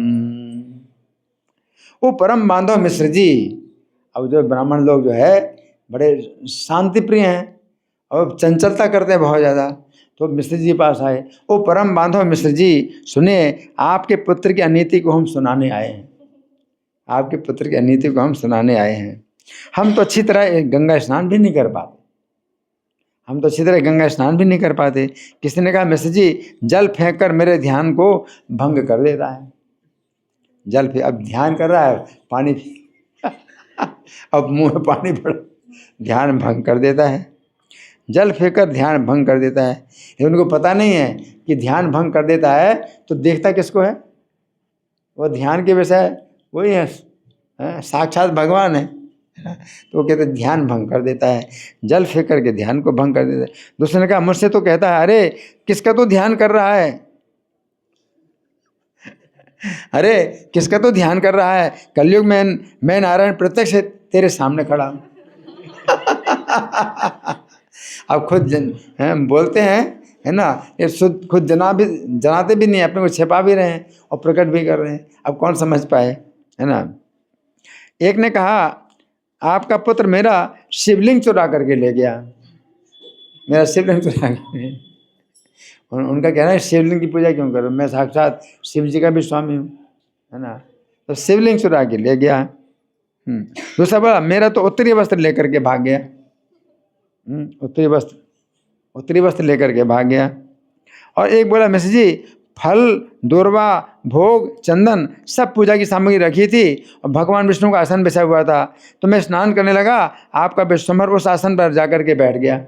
A: वो परम बांधव मिश्र जी, अब जो ब्राह्मण लोग जो है बड़े शांति प्रिय हैं और चंचलता करते हैं बहुत ज़्यादा, तो मिश्र जी पास आए। वो परम बांधव मिश्र जी सुनिए, आपके पुत्र की अनीति को हम सुनाने आए हैं, आपके पुत्र की अनीति को हम सुनाने आए हैं। हम तो अच्छी तरह गंगा स्नान भी नहीं कर पाते, हम तो अच्छी तरह गंगा स्नान भी नहीं कर पाते। किसी ने कहा मिश्र जी जल फेंक कर मेरे ध्यान को भंग कर देता है। जल फेंक, अब ध्यान कर रहा है पानी अब मुंह में पानी पड़ा, ध्यान भंग कर देता है। जल फेंक कर ध्यान भंग कर देता है। ये उनको पता नहीं है कि ध्यान भंग कर देता है तो देखता किसको है, वो ध्यान के विषय वही है, साक्षात भगवान है। तो वो कहते ध्यान भंग कर देता है, जल फेंक करके ध्यान को भंग कर देता है। दूसरे ने कहा मुझसे तो कहता है अरे किसका तो ध्यान कर रहा है, अरे किसका तो ध्यान कर रहा है, कलयुग में मैं नारायण प्रत्यक्ष तेरे सामने खड़ा हूं। अब खुद बोलते हैं है ना, ये खुद जनाते भी नहीं, अपने को छिपा भी रहे हैं और प्रकट भी कर रहे हैं। अब कौन समझ पाए, है ना। एक ने कहा आपका पुत्र मेरा शिवलिंग चुरा करके ले गया, मेरा शिवलिंग चुरा करके। उनका कहना है शिवलिंग की पूजा क्यों करो, मैं साक्षात शिव जी का भी स्वामी हूँ, है ना। तो शिवलिंग चुरा के ले गया। दूसरा बोला मेरा तो उत्तरी वस्त्र लेकर के भाग गया, उत्तरी वस्त्र लेकर के भाग गया। और एक बोला मिश्र जी फल दूर्वा भोग चंदन सब पूजा की सामग्री रखी थी और भगवान विष्णु का आसन बिछा हुआ था, तो मैं स्नान करने लगा, आपका विश्वम्भर उस आसन पर जाकर के बैठ गया।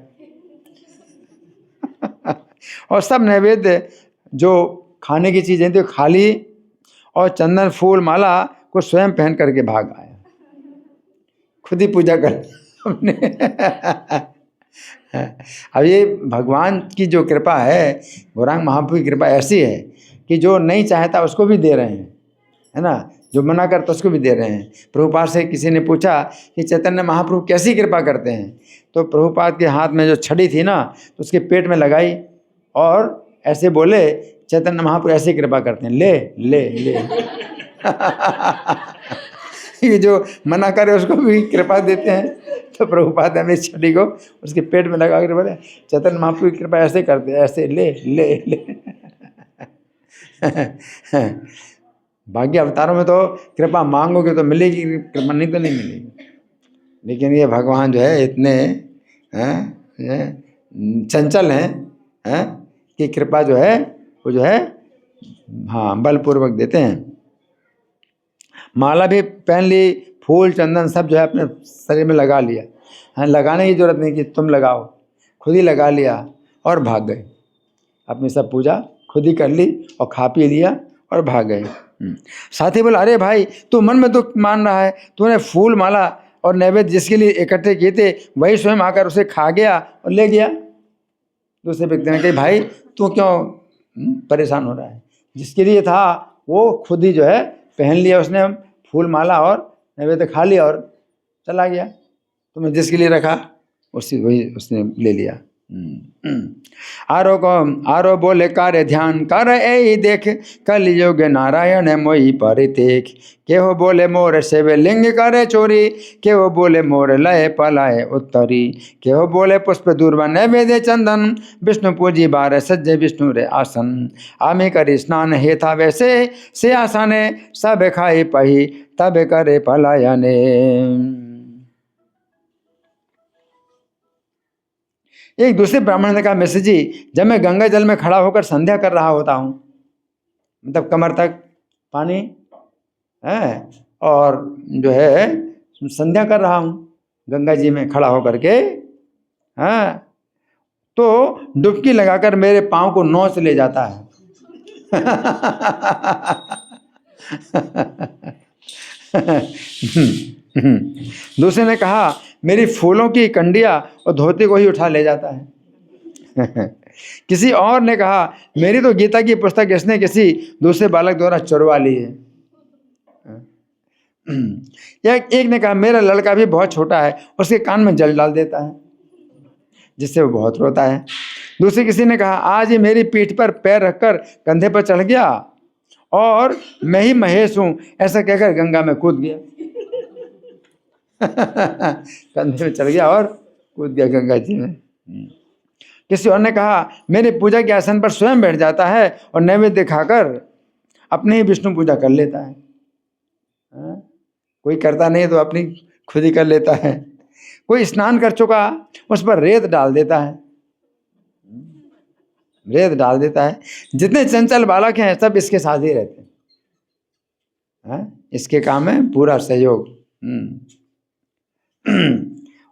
A: और सब नैवेद्य जो खाने की चीजें थी खा ली और चंदन फूल माला को स्वयं पहन करके भाग आया, खुद ही पूजा कर हमने। अब ये भगवान की जो कृपा है, गौरांग महाप्रभु की कृपा ऐसी है कि जो नहीं चाहता उसको भी दे रहे हैं, है ना, जो मना करता उसको भी दे रहे हैं। प्रभुपाद से किसी ने पूछा कि चैतन्य महाप्रभु कैसी कृपा करते हैं, तो प्रभुपाद के हाथ में जो छड़ी थी ना तो उसके पेट में लगाई और ऐसे बोले चैतन्य महाप्रभु ऐसी कृपा करते हैं, ले ले ले। ये जो मना करे उसको भी कृपा देते हैं। तो प्रभुपाद हमें छड़ी को उसके पेट में लगा कर बोले चैतन्य महाप्रभु की कृपा ऐसे करते हैं, ऐसे ले ले ले। भाग्य अवतारों में तो कृपा मांगोगे तो मिलेगी, कृपा नहीं तो नहीं मिलेगी। लेकिन ये भगवान जो है इतने चंचल हैं कि कृपा जो है वो जो है हाँ बलपूर्वक देते हैं। माला भी पहन ली, फूल चंदन सब जो है अपने शरीर में लगा लिया, हाँ लगाने की जरूरत नहीं कि तुम लगाओ, खुद ही लगा लिया और भाग गए। अपनी सब पूजा खुद ही कर ली और खा पी लिया और भाग गए। साथी बोला अरे भाई तू मन में दुख मान रहा है, तूने फूल माला और नैवेद्य जिसके लिए इकट्ठे किए थे वही स्वयं आकर उसे खा गया और ले गया। दूसरे व्यक्ति ने कहा भाई तू क्यों परेशान हो रहा है, जिसके लिए था वो खुद ही जो है पहन लिया उसने, फूल माला और नैवेद्य खा लिया और चला गया। तुमने जिसके लिए रखा वही उसने ले लिया। आरो बोले कार्य ध्यान कर ए देख, कल युग नारायण मोई परितेख। के हो बोले मोर सेवे लिंग करे चोरी, के हो बोले मोर लय पलाए उत्तरी। के हो बोले पुष्प दूर्वा नैवेद्य चंदन, विष्णु पूजी बार सज्जे विष्णु रे आसन। आमे करी स्नान हे था वैसे से आसाने, सब खाए पही तब करे पलायने। एक दूसरे ब्राह्मण ने कहा, मिश्र जी, जब मैं गंगा जल में खड़ा होकर संध्या कर रहा होता हूँ, मतलब कमर तक पानी है, और जो है संध्या कर रहा हूँ गंगा जी में खड़ा होकर के, हाँ, तो डुबकी लगाकर मेरे पाँव को नोच ले जाता है। दूसरे ने कहा, मेरी फूलों की कंडिया और धोती को ही उठा ले जाता है। किसी और ने कहा, मेरी तो गीता की पुस्तक इसने किसी दूसरे बालक द्वारा चुरवा ली है। एक ने कहा, मेरा लड़का भी बहुत छोटा है, उसके कान में जल डाल देता है, जिससे वो बहुत रोता है। दूसरे किसी ने कहा, आज ही मेरी पीठ पर पैर रखकर कंधे पर चढ़ गया और मैं ही महेश हूं, ऐसा कहकर गंगा में कूद गया। कंधे में चढ़ गया और कूद गया गंगा जी में। किसी और ने कहा, मेरे पूजा के आसन पर स्वयं बैठ जाता है और नैवेद्य दिखाकर अपनी ही विष्णु पूजा कर लेता है। कोई करता नहीं तो अपनी खुद ही कर लेता है। कोई स्नान कर चुका, उस पर रेत डाल देता है, रेत डाल देता है। जितने चंचल बालक हैं सब इसके साथ ही रहते हैं, इसके काम में पूरा सहयोग।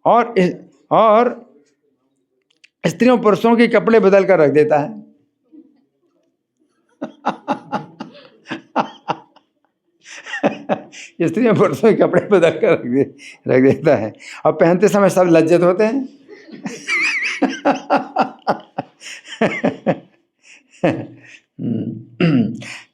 A: और स्त्रियों पुरुषों के कपड़े बदल कर रख देता है। स्त्रियों पुरुषों के कपड़े बदल कर रख देता है, और पहनते समय सब लज्जित होते हैं।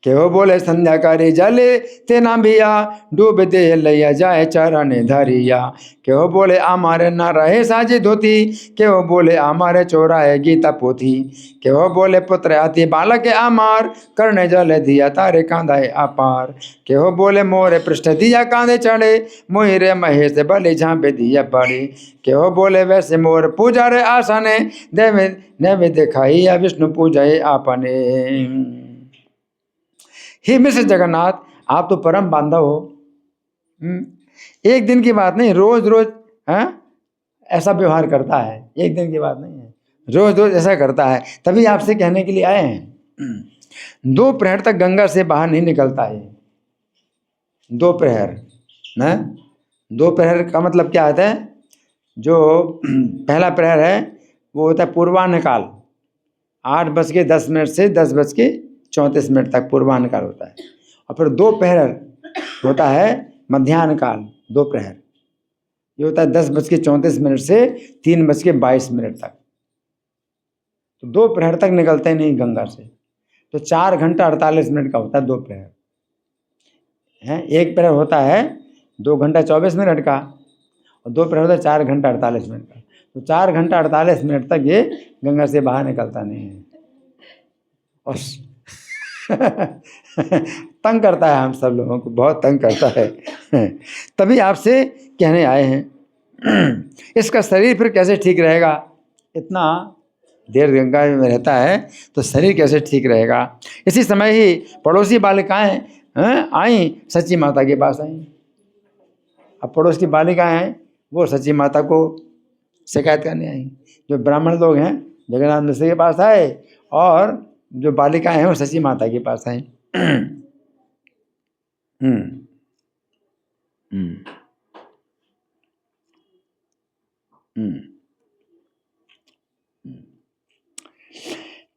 A: केहो बोले संध्याकारी जले तेना भिया, डूब दे लैया जाए चरण धरिया। केहो बोले आमारे ना रहे साजी धोती, केहो बोले आमारे चोराए गीता पोथी। केहो बोले पुत्र आती बालक आमार, करने जल दिया तारे कांधाए अपार। केहो बोले मोरे पृष्ठ दिया कांधे चढ़े, मोहिरे महेश बलि झांपे दिया पड़े। केहो बोले वैसे मोर पूजा रे आसने, देवे नैवे दिखाई या विष्णु पूजाए आपने। हे मिस्टर जगन्नाथ, आप तो परम बांधव हो। एक दिन की बात नहीं, रोज रोज ऐसा व्यवहार करता है। एक दिन की बात नहीं है, रोज रोज ऐसा करता है। तभी आपसे कहने के लिए आए हैं। 2 प्रहर तक गंगा से बाहर नहीं निकलता है। 2 प्रहर, 2 प्रहर का मतलब क्या होता है? जो पहला प्रहर है वो होता है पूर्वाह्न काल, 8:10 से 10:34 तक पूर्वाह्न काल होता है। और फिर 2 प्रहर होता है मध्याह्न काल, 2 प्रहर ये होता है 10:34 से 3:22 तक। तो 2 प्रहर तक निकलते नहीं गंगा से। तो 4 घंटा 48 मिनट का होता है 2 प्रहर है। 1 प्रहर होता है 2 घंटा 24 मिनट का, और 2 प्रहर होता है 4 घंटा 48 मिनट का। तो 4 घंटा 48 मिनट तक ये गंगा से बाहर निकलता नहीं है। और तंग करता है, हम सब लोगों को बहुत तंग करता है। तभी आपसे कहने आए हैं। इसका शरीर फिर कैसे ठीक रहेगा? इतना देर गंगा में रहता है तो शरीर कैसे ठीक रहेगा? इसी समय ही पड़ोसी बालिकाएं आई, सची माता के पास आई। अब पड़ोस की बालिकाएं हैं, वो सची माता को शिकायत करने आई। जो ब्राह्मण लोग हैं जगन्नाथ मिश्र के पास आए, और जो बालिकाएं हैं वो सची माता के पास आई।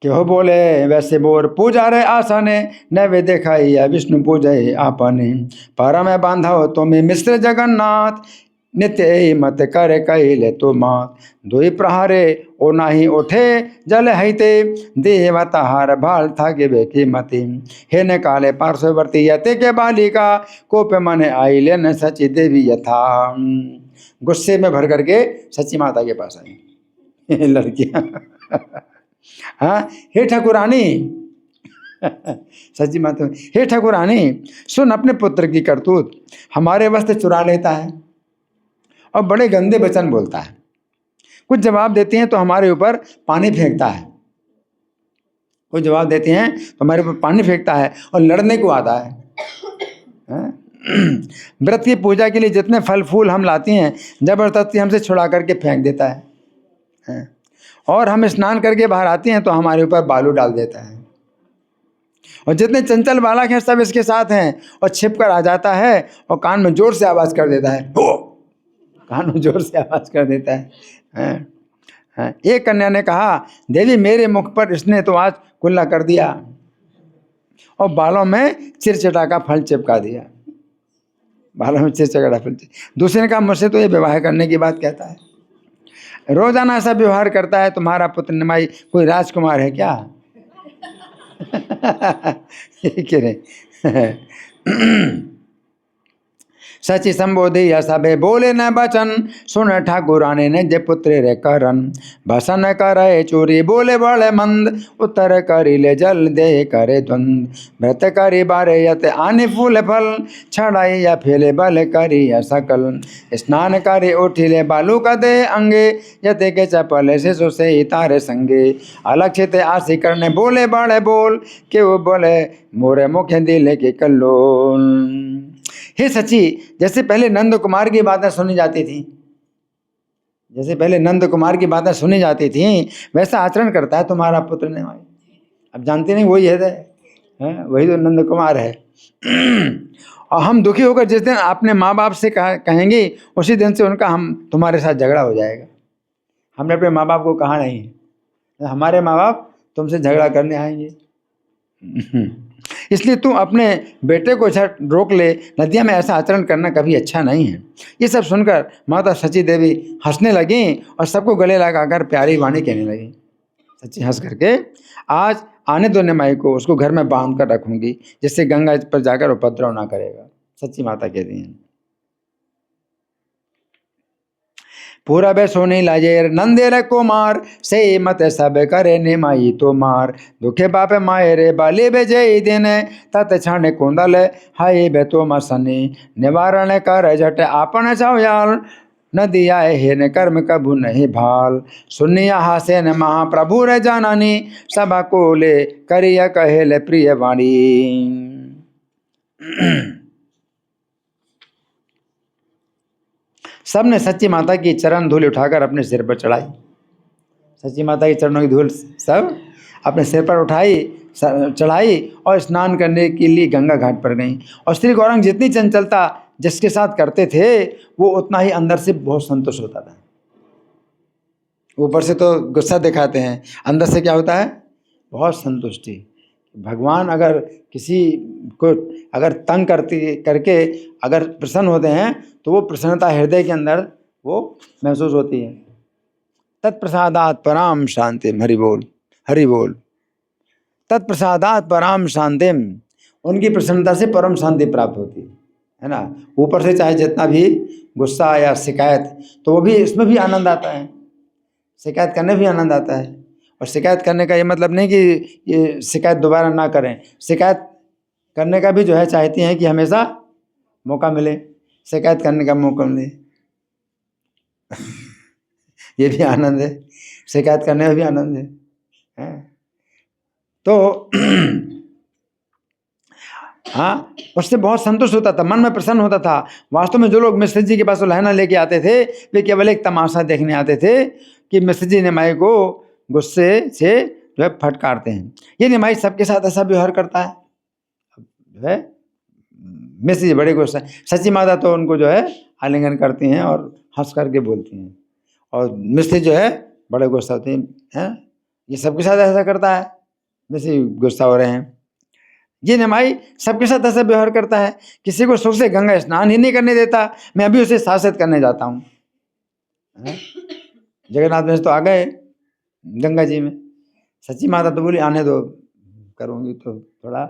A: क्यों बोले वैसे बोर पूजा रे आसाने, नैवे देखाई या विष्णु पूजय आपने। परम बांधव तुम्हें मिश्र जगन्नाथ, नित्य मत करे कहिले तो मात। 2 प्रहारे ओ नाही उठे जल हईते, देवताहार भाल था गिबे की मति। हे ने काले पार्श्ववर्ती यते के बालिका, कोप मन आई लेन सची देवी यथा। गुस्से में भर करके सची माता के पास आई लड़कियां। हाँ, हे ठाकुरानी, सची माता, हे ठाकुरानी सुन अपने पुत्र की करतूत। हमारे वस्त्र चुरा लेता है और बड़े गंदे वचन बोलता है। कुछ जवाब देते हैं तो हमारे ऊपर पानी फेंकता है, कुछ जवाब देते हैं तो हमारे ऊपर पानी फेंकता है और लड़ने को आता है। व्रत की पूजा के लिए जितने फल फूल हम लाते हैं जबरदस्ती हमसे छुड़ा करके फेंक देता है। और हम स्नान करके बाहर आते हैं तो हमारे ऊपर बालू डाल देता है। और जितने चंचल बालक हैं सब इसके साथ हैं, और छिप कर आ जाता है और कान में जोर से आवाज़ कर देता है, हो, कान में जोर से आवाज़ कर देता है। हैं? एक कन्या ने कहा, देवी मेरे मुख पर इसने तो आज कुल्ला कर दिया और बालों में चिरचटा का फल चिपका दिया, बालों में चिरचटा का फल। दूसरे ने कहा, मुझसे तो ये विवाह करने की बात कहता है, रोजाना ऐसा व्यवहार करता है, तुम्हारा पुत्र निमाई कोई राजकुमार है क्या? कह रहे सची संबोधि सबे बोले न बचन, सुन ठाकुरानी ने जे पुत्र रे करन, भसन करे चोरी बोले बड़े मंद, उत्तर करी ले जल दे करे द्वंद, व्रत करी बारे यत आने फूल फल, छड़ाई या फेले बल करी या सकल, स्नान करे उठिले बालू का दे अंगे, यते के चपल शिशु से ही तारे संगे, अलक्षित आशी करने बोले बड़े बोल, के वो बोले मोरे मुख दिले के कल्लोल। हे सची, जैसे पहले नंद कुमार की बातें सुनी जाती थी, जैसे पहले नंद कुमार की बातें सुनी जाती थी, वैसा आचरण करता है तुम्हारा पुत्र निमाई। अब जानते नहीं वही है, वही तो नंद कुमार है। और हम दुखी होकर जिस दिन अपने माँ बाप से कहेंगे, उसी दिन से उनका तुम्हारे साथ झगड़ा हो जाएगा। हमने अपने माँ बाप को कहा नहीं, हमारे माँ बाप तुमसे झगड़ा करने आएंगे। इसलिए तू अपने बेटे को झट रोक ले, नदिया में ऐसा आचरण करना कभी अच्छा नहीं है। ये सब सुनकर माता सची देवी हंसने लगी और सबको गले लगाकर प्यारी वाणी कहने लगी। सची हंस करके, आज आने दो निमाई को, उसको घर में बांध कर रखूंगी, जिससे गंगा पर जाकर उपद्रव ना करेगा। सच्ची माता कहती हैं। पूरा बे सोनी लाजेर नंदेर कुमार, से मत सब करे निमाई तो मार, दुखे बापे मायरे बाली बे जय दिन, तत क्षण कुंदल हाय बे तो मसनी, निवारण कर झट आपन छायाल, नदी आए हेन कर्म कभु नहीं भाल, सुनिया हासे न महाप्रभु रे जाननी, सभा को ले करिया कहेले प्रिय वाणी। सबने सच्ची माता की चरण धूल उठाकर अपने सिर पर चढ़ाई। सच्ची माता की चरणों की धूल सब अपने सिर पर उठाई, चढ़ाई और स्नान करने के लिए गंगा घाट पर गई। और श्री गौरांग जितनी चंचलता जिसके साथ करते थे, वो उतना ही अंदर से बहुत संतुष्ट होता था। ऊपर से तो गुस्सा दिखाते हैं, अंदर से क्या होता है? बहुत संतुष्टि। भगवान अगर किसी को अगर तंग करके अगर प्रसन्न होते हैं, तो वो प्रसन्नता हृदय के अंदर वो महसूस होती है। तत्प्रसादात पराम शांतिम, हरि बोल, हरि बोल। तत्प्रसादात पराम शांतिम, उनकी प्रसन्नता से परम शांति प्राप्त होती है ना। ऊपर से चाहे जितना भी गुस्सा या शिकायत, तो वो भी, इसमें भी आनंद आता है, शिकायत करने भी आनंद आता है। और शिकायत करने का ये मतलब नहीं कि ये शिकायत दोबारा ना करें, शिकायत करने का भी जो है चाहती हैं कि हमेशा मौका मिले, शिकायत करने का मौका मिले। ये भी आनंद है, शिकायत करने में भी आनंद है? तो हाँ, उससे बहुत संतुष्ट होता था, मन में प्रसन्न होता था। वास्तव में जो लोग मिश्र जी के पास लहना लेके आते थे, वे केवल एक तमाशा देखने आते थे कि मिश्र जी निमाई को गुस्से से जो है फटकारते हैं। ये निमाई सबके साथ ऐसा व्यवहार करता है, जो है मिश्र जी बड़े गुस्सा। सच्ची माता तो उनको जो है आलिंगन करती हैं और हंस करके बोलती हैं, और मिश्र जो है बड़े गुस्सा होते हैं। ये सबके साथ ऐसा करता है, मिश्र गुस्सा हो रहे हैं। ये निमाई सबके साथ ऐसा व्यवहार करता है, किसी को सुख से गंगा स्नान ही नहीं करने देता। मैं अभी उसे शासित करने जाता हूँ। जगन्नाथ में तो आ गए गंगा जी में, सच्ची माता तो बोली आने दो, करूँगी, तो थोड़ा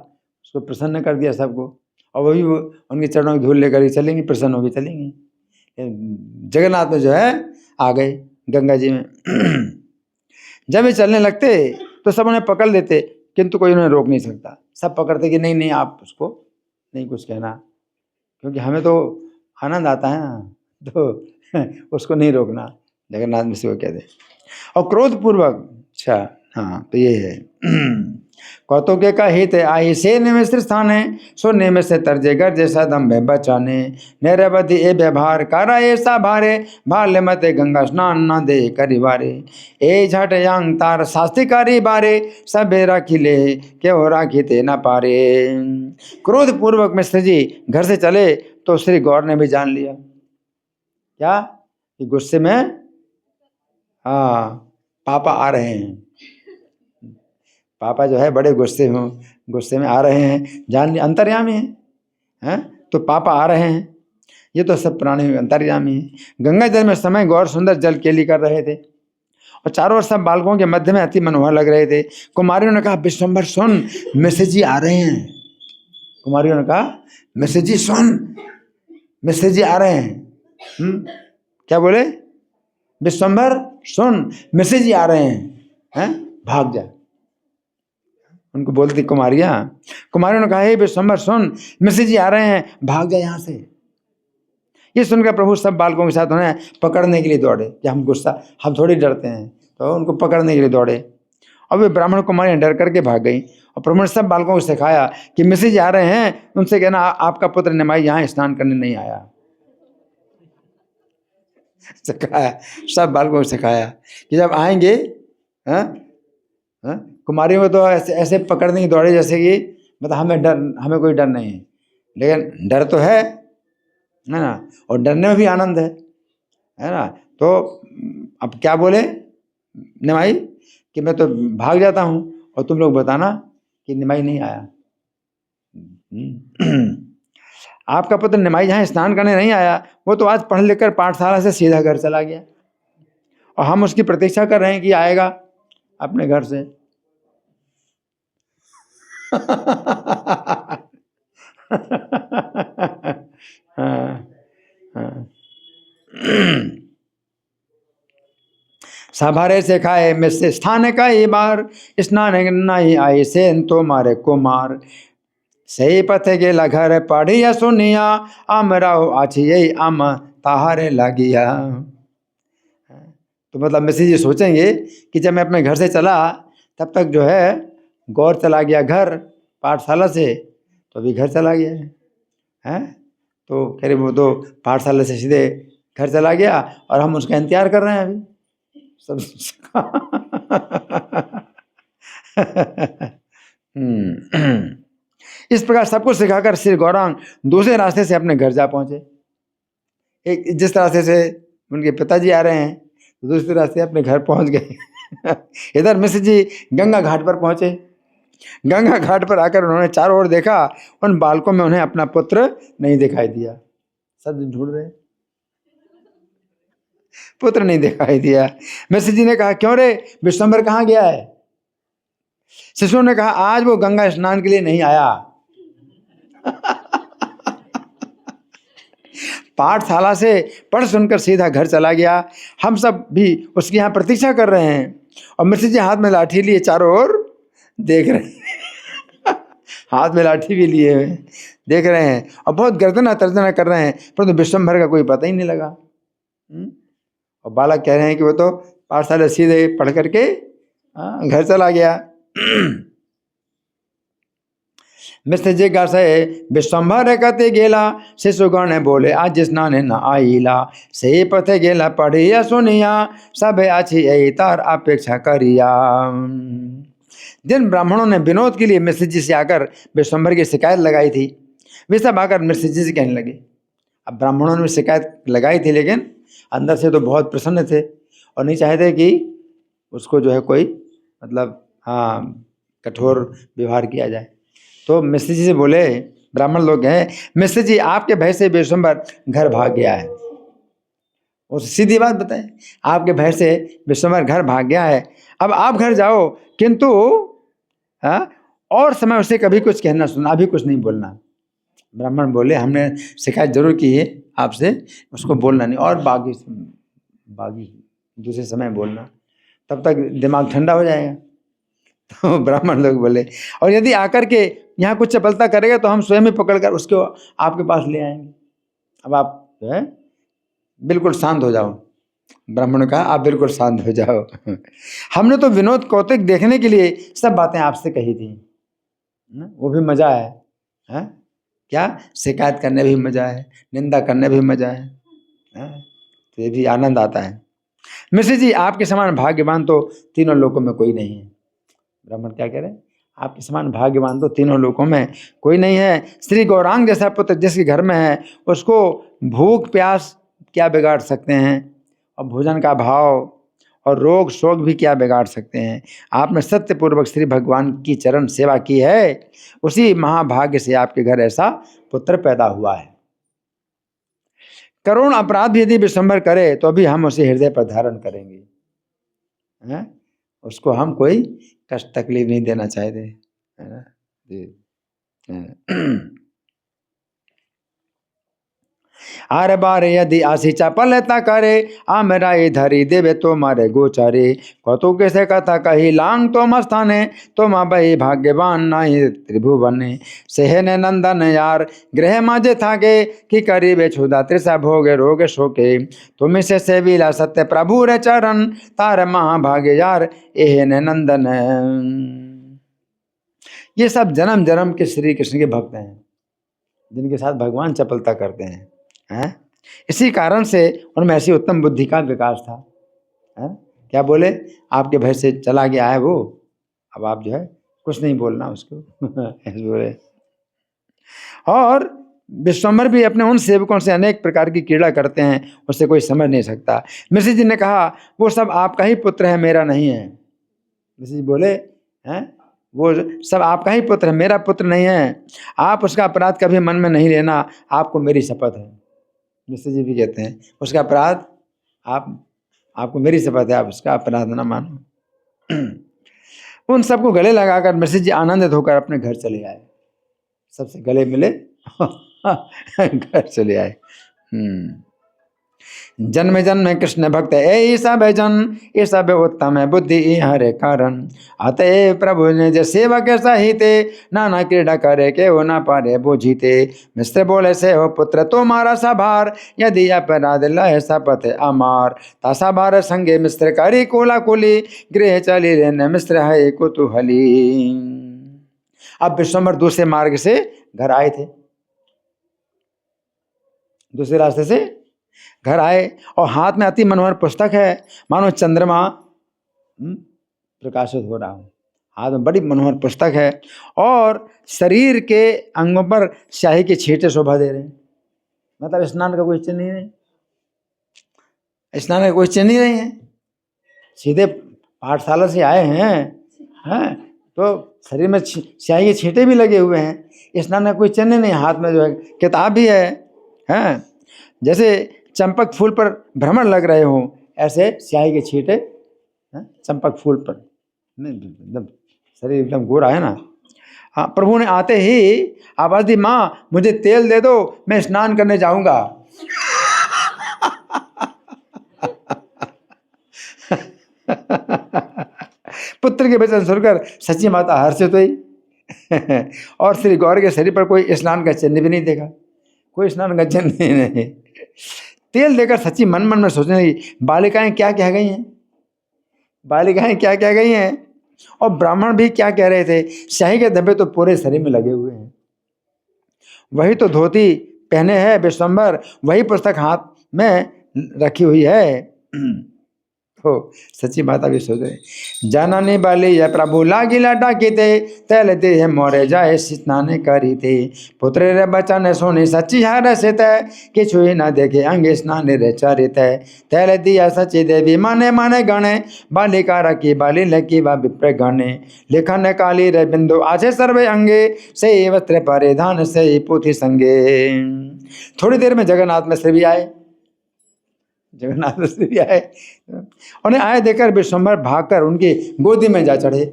A: उसको प्रसन्न कर दिया सबको। और वही वो उनके चरणों की धूल लेकर ही चलेंगी, प्रसन्न होकर चलेंगी। जगन्नाथ में जो है आ गए गंगा जी में। जब ये चलने लगते तो सब उन्हें पकड़ लेते, किंतु कोई उन्हें रोक नहीं सकता। सब पकड़ते कि नहीं नहीं, आप उसको नहीं कुछ कहना, क्योंकि हमें तो आनंद आता है ना, तो उसको नहीं रोकना। जगन्नाथ मिश्र को कहते। और क्रोधपूर्वक, अच्छा हाँ, तो ये है कौतुके का हित आई से निमिष स्थाने, सो निमिष तरजे घर जैसा दम बचाने, निरवधि ए व्यवहार करा ऐसा भारे, भाल्य मते गंगा स्नान न दे करिवारे, ए झट यांग तार शास्त्रिकारी बारे, सबे राखिले के हो राखिते न पारे। क्रोध पूर्वक मिश्र जी घर से चले तो श्री गौर ने भी जान लिया क्या कि गुस्से में हाँ पापा आ रहे हैं, पापा जो है बड़े गुस्से में आ रहे हैं, जान लिया अंतर्यामी हैं, तो पापा आ रहे हैं, ये तो सब प्राणी अंतर्यामी हैं। गंगा जल में समय गौर सुंदर जल केली कर रहे थे और चारों ओर सब बालकों के मध्य में अति मनोहर लग रहे थे। कुमारियों ने कहा विश्वम्भर सुन, मिश्र जी आ रहे हैं। कुमारियों ने कहा मिश्र जी सुन, मिश्र जी आ रहे हैं। क्या बोले? विश्वम्भर सुन, मिश्र जी आ रहे हैं, भाग जा। उनको बोलती कुमारियों ने कहा हे विश्वम्भर सुन, मिश्र जी आ रहे हैं, भाग जा यहाँ से। ये सुनकर प्रभु सब बालकों के साथ उन्हें पकड़ने के लिए दौड़े कि हम थोड़ी डरते हैं, तो उनको पकड़ने के लिए दौड़े और वे ब्राह्मण कुमारियाँ डर करके भाग गई। और प्रभु ने सब बालकों को सिखाया कि मिश्र जी आ रहे हैं, उनसे कहना आपका पुत्र निमाई यहाँ स्नान करने नहीं आया। सिखाया, सब बालकों को सिखाया कि जब आएंगे कुमारियों को तो ऐसे पकड़ने की दौड़े जैसे कि मतलब हमें कोई डर नहीं है, लेकिन डर तो है ना, और डरने में भी आनंद है ना। तो अब क्या बोले निमाई कि मैं तो भाग जाता हूँ और तुम लोग बताना कि निमाई नहीं आया। आपका पुत्र निमाई जहाँ स्नान करने नहीं आया, वो तो आज पढ़ लिख कर पाठशाला से सीधा घर चला गया और हम उसकी प्रतीक्षा कर रहे हैं कि आएगा अपने घर से। सभारे से खाए मिश्र स्थान का ही बार, स्नान नहीं आई से तो मारे कुमार, सही पथे गेला घर पढ़िया सुनिया, आमराओ आछी यही आम ताहारे लागिया। तो मतलब मिश्र जी सोचेंगे कि जब मैं अपने घर से चला तब तक जो है गौर चला गया घर पाठशाला से, तो अभी घर चला गया है। तो कह रहे वो तो पाठशाला से सीधे घर चला गया और हम उसका इंतजार कर रहे हैं अभी सब। इस प्रकार सबको सिखाकर श्री गौरांग दूसरे रास्ते से अपने घर जा पहुंचे। एक जिस रास्ते से उनके पिताजी आ रहे हैं, दूसरे रास्ते अपने घर पहुंच गए। इधर मिश्र जी गंगा घाट पर पहुंचे। गंगा घाट पर आकर उन्होंने चारों ओर देखा, उन बालकों में उन्हें अपना पुत्र नहीं दिखाई दिया। सब ढूंढ रहे, पुत्र नहीं दिखाई दिया। मिश्र जी ने कहा क्यों रे, विश्वम्भर कहाँ गया है? शिशुओं ने कहा आज वो गंगा स्नान के लिए नहीं आया। पाठशाला से पढ़ सुनकर सीधा घर चला गया। हम सब भी उसकी यहाँ प्रतीक्षा कर रहे हैं और मिश्र जी हाथ में लाठी लिए चारों ओर देख रहे हैं। हाथ में लाठी भी लिए हुए देख रहे हैं और बहुत गर्जना तर्जना कर रहे हैं, परंतु विश्वम्भर का कोई पता ही नहीं लगा। और बालक कह रहे हैं कि वो तो पाठशाला सीधे पढ़ करके घर चला गया। मिश्र जी का से विश्वम्भर कते गेला, शिशुगण बोले आज स्नान न आईला, से पथे गेला पढ़िया सुनिया, सब आछी यही तार अपेक्षा करिया। जिन ब्राह्मणों ने विनोद के लिए मिश्र जी से आकर विश्वम्भर की शिकायत लगाई थी, वे सब आकर मिश्र जी से कहने लगे। अब ब्राह्मणों ने शिकायत लगाई थी, लेकिन अंदर से तो बहुत प्रसन्न थे और नहीं चाहते कि उसको जो है कोई मतलब कठोर व्यवहार किया जाए। तो मिश्र जी से बोले, ब्राह्मण लोग हैं, मिश्र जी आपके भय से विश्वम्भर घर भाग गया है। उस सीधी बात बताएं, आपके भय से विश्वम्भर घर भाग गया है। अब आप घर जाओ, किंतु और समय उसे कभी कुछ कहना सुना, अभी कुछ नहीं बोलना। ब्राह्मण बोले हमने शिकायत जरूर की है आपसे, उसको बोलना नहीं और बागी दूसरे समय बोलना, तब तक दिमाग ठंडा हो जाएगा। तो ब्राह्मण लोग बोले और यदि आकर के यहाँ कुछ चपलता करेगा तो हम स्वयं ही पकड़कर उसको आपके पास ले आएंगे। अब आप जो है बिल्कुल शांत हो जाओ। ब्राह्मण कहा आप बिल्कुल शांत हो जाओ। हमने तो विनोद कौतुक देखने के लिए सब बातें आपसे कही थी, वो भी मजा है? क्या शिकायत करने भी मजा है, निंदा करने भी मजा है, तो ये भी आनंद आता है। मिश्र जी आपके समान भाग्यवान तो तीनों लोकों में कोई नहीं है। ब्राह्मण क्या कह रहे हैं? आपके समान भाग्यवान तो तीनों लोकों में कोई नहीं है। श्री गौरांग जैसा पुत्र जिसके घर में है उसको भूख प्यास क्या बिगाड़ सकते हैं, और भोजन का भाव और रोग शोक भी क्या बिगाड़ सकते हैं। आपने सत्यपूर्वक श्री भगवान की चरण सेवा की है, उसी महाभाग्य से आपके घर ऐसा पुत्र पैदा हुआ है। करुण अपराध भी यदि विश्वम्भर करे तो भी हम उसे हृदय पर धारण करेंगे, हैं? उसको हम कोई कष्ट तकलीफ नहीं देना चाहते, है ना जी। आर बार यदि आसी चपलता करे, आमरा धरी देवे तो मारे गोचारे, कतु कैसे कथा कही लांग तो मस्ताने, तो माँ बही भाग्यवान नहीं त्रिभुवने, सेहने नंदन यार गृह माजे थाके, कि करीबे छुदा त्रिषा भोगे रोगे शोके, तुम से सेविला सत्य प्रभु रे चरण, तार महाभाग्य यार एहने नंदन। ये सब जन्म जन्म के श्री कृष्ण के भक्त हैं, जिनके साथ भगवान चपलता करते हैं। इसी कारण से उनमें ऐसी उत्तम बुद्धि का विकास था। क्या बोले, आपके भय से चला गया है वो, अब आप जो है कुछ नहीं बोलना उसको। ऐसे बोले। और विश्वम्भर भी अपने उन सेवकों से अनेक प्रकार की क्रीड़ा करते हैं, उससे कोई समझ नहीं सकता। मिश्र जी ने कहा वो सब आपका ही पुत्र है, मेरा नहीं है। मिश्र जी बोले हैं वो सब आपका ही पुत्र है, मेरा पुत्र नहीं है। आप उसका अपराध कभी मन में नहीं लेना, आपको मेरी शपथ है। मिश्र जी भी कहते हैं उसका अपराध आपको मेरी शपथ है, आप उसका अपराध ना मानो। उन सबको गले लगाकर मिश्र जी आनंदित होकर अपने घर चले आए, सबसे गले मिले घर चले आए। जन्म जन्म कृष्ण भक्त ए सब जन, ये सब उत्तम है बुद्धि हरे कारण, अतः प्रभु ने जो सेवक सहिते, नाना क्रीड़ा करे के हो ना पारे बुझीते। मिश्र बोले से हो पुत्र तुम्हारा सभार, यदि अपराध लय सपथ अमार, तसा भार संगे मिश्र करी कुला कुली, गृह चली रहने मिश्र है कुतूहली। अब विश्वम्भर दूसरे मार्ग से घर आए थे, दूसरे रास्ते से घर आए, और हाथ में अति मनोहर पुस्तक है, मानो चंद्रमा प्रकाशित हो रहा हो। हाथ में बड़ी मनोहर पुस्तक है, और शरीर के अंगों पर स्याही के छींटे शोभा दे रहे हैं। मतलब स्नान का कोई चिन्ह नहीं है, स्नान का कोई चिन्ह नहीं है, सीधे पाठशाला से आए हैं तो शरीर में स्याही के छींटे भी लगे हुए हैं, स्नान का कोई चिन्ह नहीं। हाथ में जो है किताब भी है, जैसे चंपक फूल पर भ्रमण लग रहे हो, ऐसे स्याही के छींटे चंपक फूल पर, एकदम शरीर एकदम गोरा है ना। हाँ, प्रभु ने आते ही आवाज दी, माँ मुझे तेल दे दो, मैं स्नान करने जाऊंगा। पुत्र के वचन सुनकर सच्ची माता हर्षित हुई। और श्री गौर के शरीर पर कोई स्नान का चिन्ह भी नहीं देखा, कोई स्नान का चिन्ह नहीं। तेल देकर सच्ची मन मन में सोचने लगी, बालिकाएं क्या कह गई हैं, बालिकाएं क्या कह गई हैं, और ब्राह्मण भी क्या कह रहे थे। स्याही के धब्बे तो पूरे शरीर में लगे हुए हैं, वही तो धोती पहने है विश्वम्भर, वही पुस्तक हाथ में रखी हुई है। हो सच्ची माता भी सोच रहे, जानने वाले यह प्रभु लागिला डाकिते, तैल दे मोरे जाए स्नान करी थे, पुत्र रे बचन सोने सच्ची हार से तय, कि छुई न देखे अंगे स्नान रे चरित है, तैल दिया सची देवी माने माने गणे, बालिका रखी बाली लकी व विप्र गणे, लिखन काली रे बिंदु आछे सर्वे अंगे, से वस्त्र परिधान से पोथी संगे। थोड़ी देर में जगन्नाथ मिश्र भी आए, जगन्नाथ मिश्र भी आए। उन्हें आए देखकर विश्वम्भर भागकर उनकी गोदी में जा चढ़े,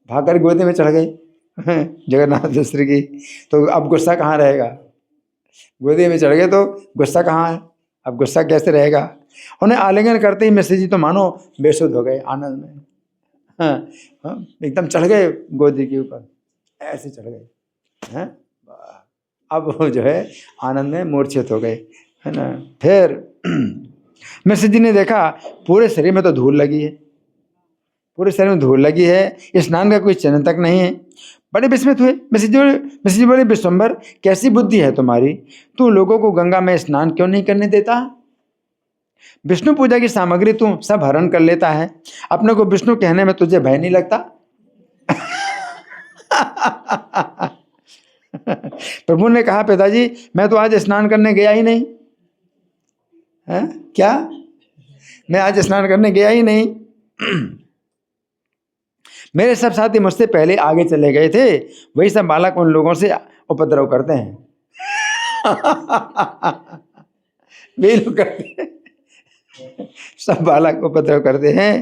A: भागकर गोदी में चढ़ गए जगन्नाथ मिश्र की। तो अब गुस्सा कहाँ रहेगा, गोदी में चढ़ गए तो गुस्सा कहाँ है, अब गुस्सा कैसे रहेगा। उन्हें आलिंगन करते ही मिश्र जी तो मानो बेसुध हो गए आनंद में। हाँ, एकदम चढ़ गए गोदी के ऊपर, ऐसे चढ़ गए हैं। अब वो जो है आनंद में मूर्छित हो गए, है ना। फिर मिश्र जी ने देखा पूरे शरीर में तो धूल लगी है, पूरे शरीर में धूल लगी है, स्नान का कोई चिन्ह तक नहीं है। बड़े विस्मित हुए। मिश्र जी बोले, विश्वम्भर कैसी बुद्धि है तुम्हारी, तू लोगों को गंगा में स्नान क्यों नहीं करने देता? विष्णु पूजा की सामग्री तू सब हरण कर लेता है, अपने को विष्णु कहने में तुझे भय नहीं लगता? प्रभु ने कहा, पिताजी मैं तो आज स्नान करने गया ही नहीं है। क्या? मैं आज स्नान करने गया ही नहीं। मेरे सब साथी मुझसे पहले आगे चले गए थे, वही सब बालक उन लोगों से उपद्रव करते हैं। वे लोग करते हैं, सब बालक उपद्रव करते हैं।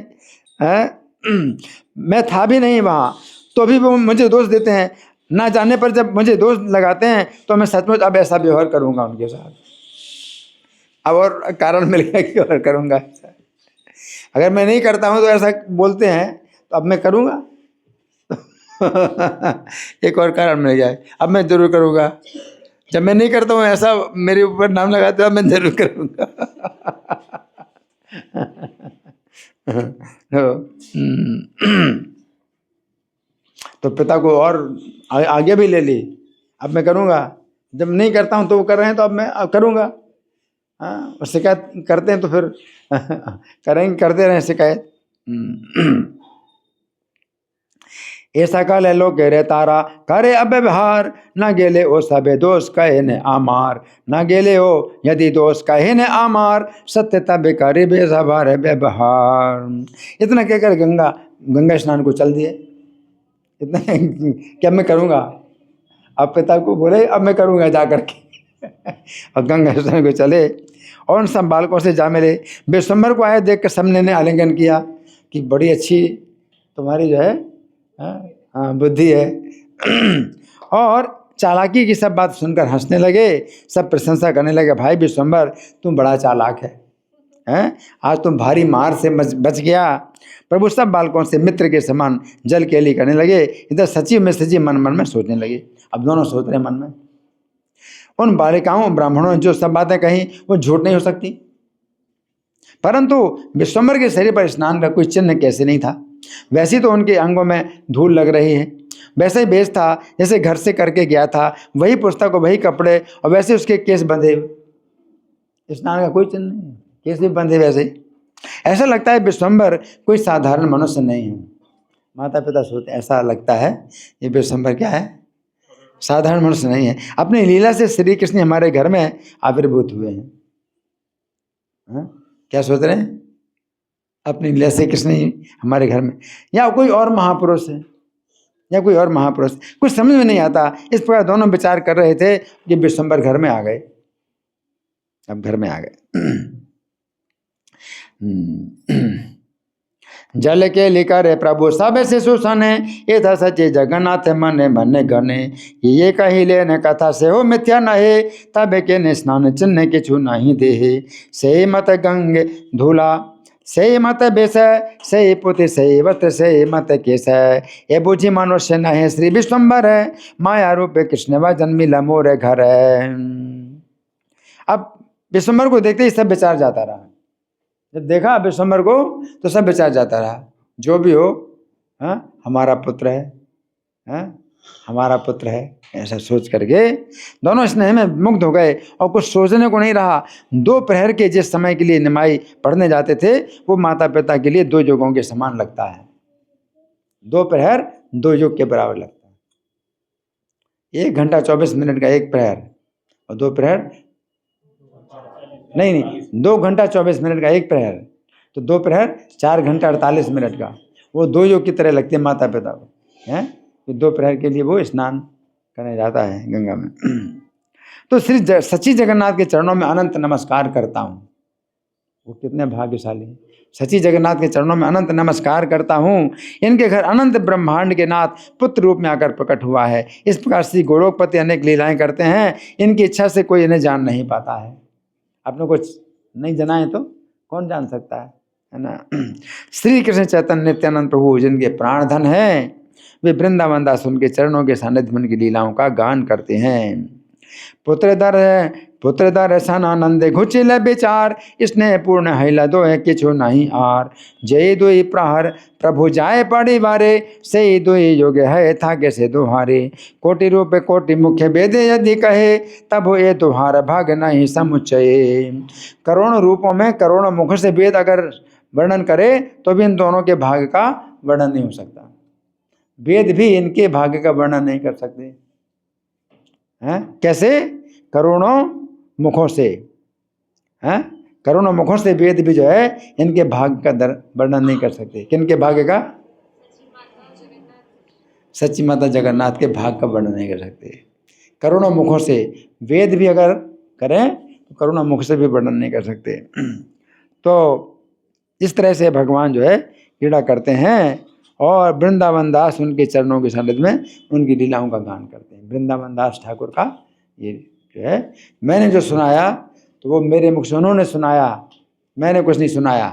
A: मैं था भी नहीं वहाँ, तो भी वो मुझे दोष देते हैं। ना जाने पर जब मुझे दोष लगाते हैं तो मैं सचमुच अब ऐसा व्यवहार करूँगा उनके साथ। अब और कारण मिल गया कि और करूँगा। अगर मैं नहीं करता हूँ तो ऐसा बोलते हैं, तो अब मैं करूँगा। एक और कारण मिल जाए, अब मैं जरूर करूँगा। जब मैं नहीं करता हूँ ऐसा मेरे ऊपर नाम लगाते हो, मैं जरूर करूँगा। तो पिता को और आगे भी ले ली, अब मैं करूँगा। जब नहीं करता हूँ तो वो कर रहे हैं, तो अब मैं करूँगा। हाँ, और शिकायत करते हैं तो फिर करेंगे, करते रहें शिकायत। ऐसा काले लोग कह रहे तारा करे अब व्यवहार, न गेले ओ सबे दोष कहे ने आमार, न गेले हो यदि दोष कहे ने आमार, सत्य तब करे बेसभार व्यवहार। इतना कहकर गंगा स्नान को चल दिए। इतना क्या मैं करूँगा? अब पिता को बोले अब मैं करूँगा जा करके। और गंगा स्नान को चले और उन सब बालकों से जा मिले। विश्वम्भर को आए देख कर सबने ने आलिंगन किया कि बड़ी अच्छी तुम्हारी जो है हाँ बुद्धि है। और चालाकी की सब बात सुनकर हंसने लगे, सब प्रशंसा करने लगे। भाई विश्वम्भर तुम बड़ा चालाक है, हैं? आज तुम भारी मार से बच गया। प्रभु सब बालकों से मित्र के समान जल केली करने लगे। इधर सचिव में सचिव मन मन में सोचने लगे। अब दोनों सोच रहे मन में, उन बालिकाओं ब्राह्मणों ने जो सब बातें कही वो झूठ नहीं हो सकती, परंतु विश्वम्भर के शरीर पर स्नान का कोई चिन्ह कैसे नहीं था। वैसे तो उनके अंगों में धूल लग रही है, वैसे ही बेस था जैसे घर से करके गया था, वही पुस्तक और वही कपड़े, और वैसे उसके केस बंधे। स्नान का कोई चिन्ह नहीं, केस भी बंधे वैसे ही। ऐसा लगता है विश्वम्भर कोई साधारण मनुष्य नहीं है। माता पिता सोचते ऐसा लगता है ये विश्वम्भर क्या है, साधारण मनुष्य नहीं है। अपनी लीला से श्री कृष्ण हमारे घर में आविर्भूत हुए हैं। क्या सोच रहे हैं? अपनी लीला से कृष्ण ही हमारे घर में, या कोई और महापुरुष है, या कोई और महापुरुष, कुछ समझ में नहीं आता। इस प्रकार दोनों विचार कर रहे थे कि विश्वम्भर घर में आ गए। अब घर में आ गए। जल के लिकर प्रभु सब शिशु सने, ये था सचे जगन्नाथ मन मन गने, ये कहिले न कथा से हो मिथ्या नहे, तब के ने स्नान चिन्ह के छू नहीं दे, से मत गंगे धूला से मत बेस, से पुत्र से वस्त्र से मत केस, ये बुझी मनुष्य न है श्री विश्वम्भर, माया रूप कृष्ण व जन्मिला मोर घर। अब विश्वम्भर को देखते ही सब विचार जाता रहा। जब देखा विश्वम्भर को तो सब विचार जाता रहा, जो भी हो हमारा पुत्र है, हमारा पुत्र है, ऐसा सोच करके दोनों स्नेह में मुग्ध हो गए और कुछ सोचने को नहीं रहा। 2 प्रहर के जिस समय के लिए निमाई पढ़ने जाते थे वो माता पिता के लिए 2 युगों के समान लगता है। 2 प्रहर 2 युग के बराबर लगता है। 1 घंटा 24 मिनट का 1 प्रहर, और 2 प्रहर नहीं 2 घंटा 24 मिनट का 1 प्रहर, तो 2 प्रहर 4 घंटा 48 मिनट का। वो 2 युग की तरह लगते हैं माता पिता को, हैं? तो 2 प्रहर के लिए वो स्नान करने जाता है गंगा में। तो श्री सच्ची जगन्नाथ के चरणों में अनंत नमस्कार करता हूँ। वो कितने भाग्यशाली हैं। सच्ची जगन्नाथ के चरणों में अनंत नमस्कार करता हूँ। इनके घर अनंत ब्रह्मांड के नाथ पुत्र रूप में आकर प्रकट हुआ है। इस प्रकार श्री गोलोकपति अनेक लीलाएं करते हैं, इनकी इच्छा से कोई इन्हें जान नहीं पाता है। आपने कुछ नहीं जाना है तो कौन जान सकता है ना। श्री कृष्ण चैतन्य नित्यानंद प्रभु जिनके प्राण धन है, वे वृंदावन दास उनके चरणों के सानिध्य में उनकी लीलाओं का गान करते हैं। पुत्र दर्शन आनंद घुचिल विचार, स्नेह पूर्ण हैला दोहे किछु नहीं आर। जय दुई प्रहर प्रभु जाए परिवारे, से दुई युग है था कैसे दुहारे। कोटि रूप कोटि मुख्य वेद यदि कहे, तब ये दुहार भाग नहीं समुच्चय। करोड़ों रूपों में करोड़ों मुख से वेद अगर वर्णन करे तो भी इन दोनों के भाग का वर्णन नहीं हो सकता। वेद भी इनके भाग्य का वर्णन नहीं कर सकते हैं। कैसे? करोड़ों मुखों से हैं, करोड़ों मुखों से वेद भी जो है इनके भाग्य का वर्णन नहीं कर सकते। किनके भाग्य का? सच्ची माता जगन्नाथ के भाग का वर्णन नहीं कर सकते। करोड़ों मुखों से वेद भी अगर करें तो करोड़ों मुख से भी वर्णन नहीं कर सकते। तो इस तरह से भगवान जो है क्रीड़ा करते हैं और वृंदावन दास उनके चरणों के सानिध्य में उनकी लीलाओं का गान करते हैं। वृंदावन दास ठाकुर का ये जो है, मैंने जो सुनाया तो वो मेरे मुख से उन्होंने सुनाया, मैंने कुछ नहीं सुनाया,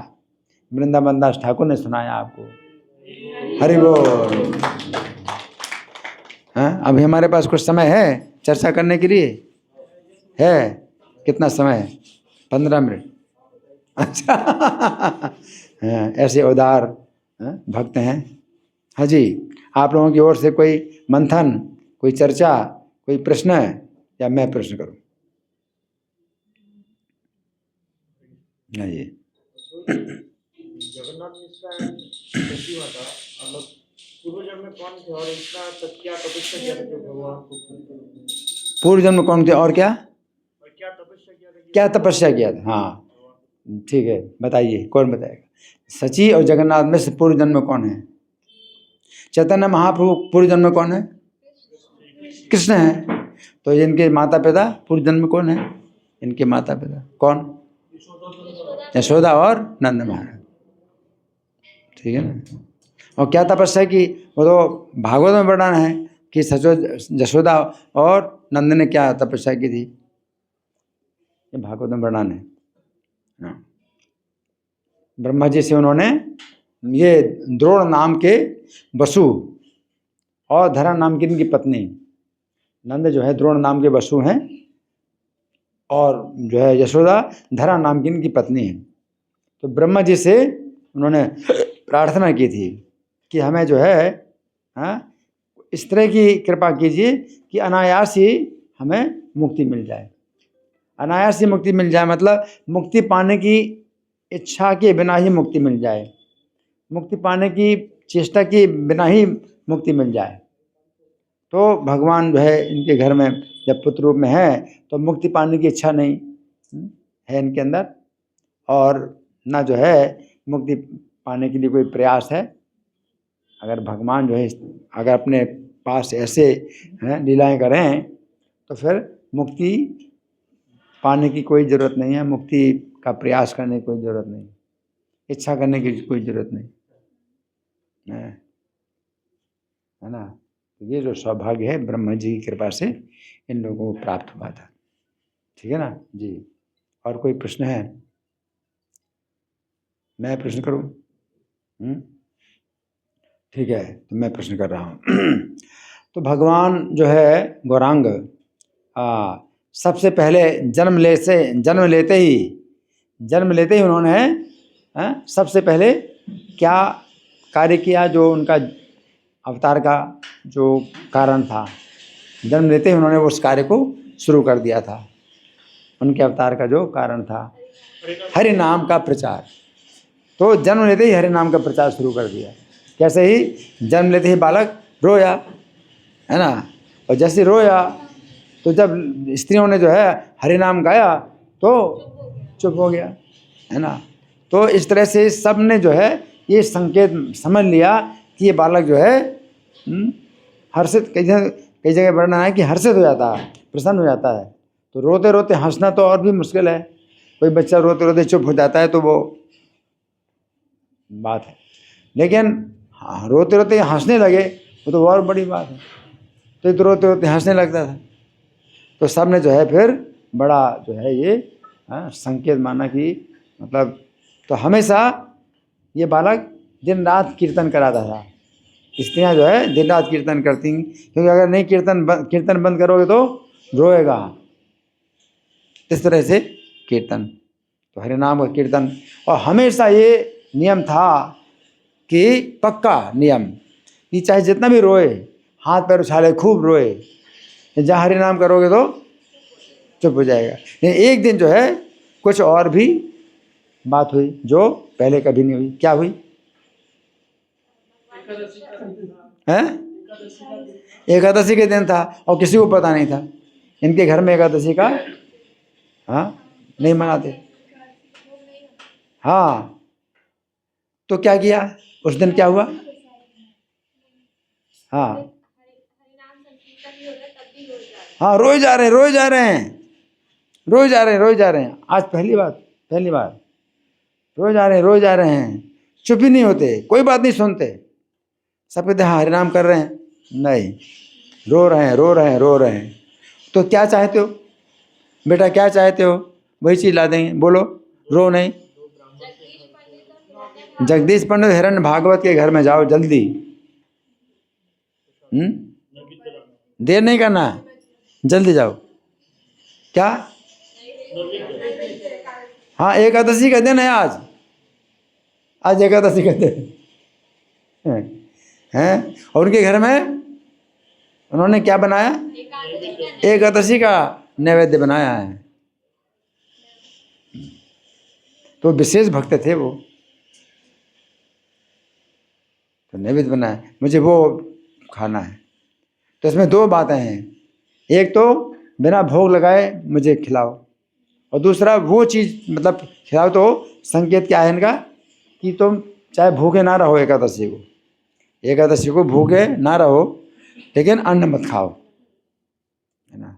A: वृंदावन दास ठाकुर ने सुनाया आपको। हरि बोल। हाँ, अभी हमारे पास कुछ समय है चर्चा करने के लिए? है? कितना समय है? 15 मिनट। अच्छा। हाँ, ऐसे उदार भक्त हैं। हाँ जी, आप लोगों की ओर से कोई मंथन, कोई चर्चा, कोई प्रश्न है या मैं प्रश्न करूं? जी।
B: जगन्नाथ मिश्रा सच्ची माता मतलब पूर्व जन्म में कौन थे और इतना क्या तपस्या किया था जो भगवान को?
A: पूर्व जन्म में कौन थे और क्या
B: तपस्या किया था?
A: क्या तपस्या किया था? हाँ ठीक है, बताइए, कौन बताएगा? सची और जगन्नाथ में से पूर्व जन्म में कौन है? चैतन्य महाप्रभु पूर्व जन्म में कौन है? कृष्ण है। तो इनके माता पिता पूर्व जन्म में कौन है? इनके माता पिता कौन? यशोदा और नंद महाराज। ठीक है ना। और क्या तपस्या की? वो तो भागवत में वर्णन है कि यशोदा और नंद ने क्या तपस्या की थी, ये भागवत में वर्णन है। ब्रह्मा जी से उन्होंने ये द्रोण नाम के वसु और धरा नाम की इनकी पत्नी, नंद जो है द्रोण नाम के वसु हैं और जो है यशोदा धरा नाम की इनकी पत्नी है। तो ब्रह्मा जी से उन्होंने प्रार्थना की थी कि हमें जो है इस तरह की कृपा कीजिए कि अनायास ही हमें मुक्ति मिल जाए। अनायास ही मुक्ति मिल जाए मतलब मुक्ति पाने की इच्छा के बिना ही मुक्ति मिल जाए, मुक्ति पाने की चेष्टा के बिना ही मुक्ति मिल जाए। तो भगवान जो है इनके घर में जब पुत्र रूप में है तो मुक्ति पाने की इच्छा नहीं है इनके अंदर, और ना जो है मुक्ति पाने के लिए कोई प्रयास है। अगर भगवान जो है अगर अपने पास ऐसे लीलाएं करें तो फिर मुक्ति पाने की कोई ज़रूरत नहीं है, मुक्ति का प्रयास करने की कोई ज़रूरत नहीं, इच्छा करने की कोई ज़रूरत नहीं है ना। तो ये जो सौभाग्य है ब्रह्मा जी की कृपा से इन लोगों को प्राप्त हुआ था। ठीक है ना जी। और कोई प्रश्न है? मैं प्रश्न करूं? ठीक है, तो मैं प्रश्न कर रहा हूं। तो भगवान जो है गौरांग सबसे पहले जन्म लेते ही उन्होंने सबसे पहले क्या कार्य किया? जो उनका अवतार का जो कारण था, जन्म लेते ही उन्होंने उस कार्य को शुरू कर दिया था। उनके अवतार का जो कारण था हरि नाम का प्रचार, तो जन्म लेते ही हरि नाम का प्रचार शुरू कर दिया। कैसे ही जन्म लेते ही बालक रोया, है ना, और जैसे रोया तो जब स्त्रियों ने जो है हरि नाम गाया तो चुप हो गया, है ना। तो इस तरह से सब ने जो है ये संकेत समझ लिया कि ये बालक जो है हर्षित, कई जगह वर्णन है कि हर्षित हो जाता है, प्रसन्न हो जाता है। तो रोते रोते हंसना तो और भी मुश्किल है। कोई बच्चा रोते रोते चुप हो जाता है तो वो बात है, लेकिन रोते रोते हंसने लगे वो तो और बड़ी बात है। तो रोते रोते हंसने लगता था तो सब ने जो है फिर बड़ा जो है ये संकेत माना कि मतलब, तो हमेशा ये बालक दिन रात कीर्तन कराता था। स्त्रियाँ जो है दिन रात कीर्तन करती, क्योंकि अगर नहीं कीर्तन बंद करोगे तो रोएगा। इस तरह से कीर्तन, तो हरि नाम का कीर्तन। और हमेशा ये नियम था कि पक्का नियम कि चाहे जितना भी रोए, हाथ पैर उछाले, खूब रोए, जहाँ हरि नाम करोगे तो चुप हो जाएगा। लेकिन एक दिन जो है कुछ और भी बात हुई जो पहले कभी नहीं हुई। क्या हुई? हैं? एकादशी के दिन था और किसी को पता नहीं था। इनके घर में एकादशी का नहीं मनाते। हाँ, तो क्या किया उस दिन? क्या हुआ? हाँ हाँ, रोए जा रहे हैं, रोए जा रहे हैं, रोए जा रहे हैं, रोए जा रहे हैं। आज पहली बार रोए जा रहे हैं, रोए जा रहे हैं। चुप ही नहीं होते, कोई बात नहीं सुनते। सब कहते हाँ हरिनाम कर रहे हैं, नहीं, रो रहे हैं, रो रहे हैं, रो रहे हैं। तो क्या चाहते हो बेटा, क्या चाहते हो? वही चीज ला देंगे, बोलो। रो नहीं। जगदीश पंडित हिरण्य भागवत के घर में जाओ जल्दी। देर नहीं करना, जल्दी जाओ। क्या? हाँ, एकादशी का दिन है आज। आज एकादशी का दिन है। और उनके घर में उन्होंने क्या बनाया? एकादशी का नैवेद्य बनाया है। तो विशेष भक्त थे वो, तो नैवेद्य बनाया, मुझे वो खाना है। तो इसमें दो बातें हैं, एक तो बिना भोग लगाए मुझे खिलाओ, और दूसरा वो चीज़ मतलब खिलाओ तो संकेत क्या है इनका कि तुम चाहे भूखे ना रहो, एकादशी को भूखे ना रहो, लेकिन अन्न मत खाओ, है ना।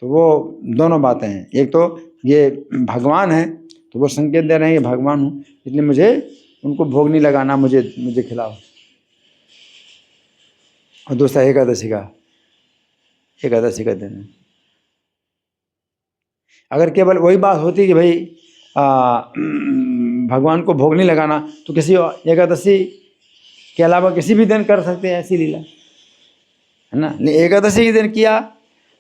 A: तो वो दोनों बातें हैं। एक तो ये भगवान है तो वो संकेत दे रहे हैं कि भगवान हूँ, इसलिए मुझे उनको भोग नहीं लगाना, मुझे खिलाओ। और दूसरा एकादशी का दिन है। अगर केवल वही बात होती कि भाई भगवान को भोग नहीं लगाना, तो किसी एकादशी के अलावा किसी भी दिन कर सकते हैं ऐसी लीला, है ना। एकादशी के दिन किया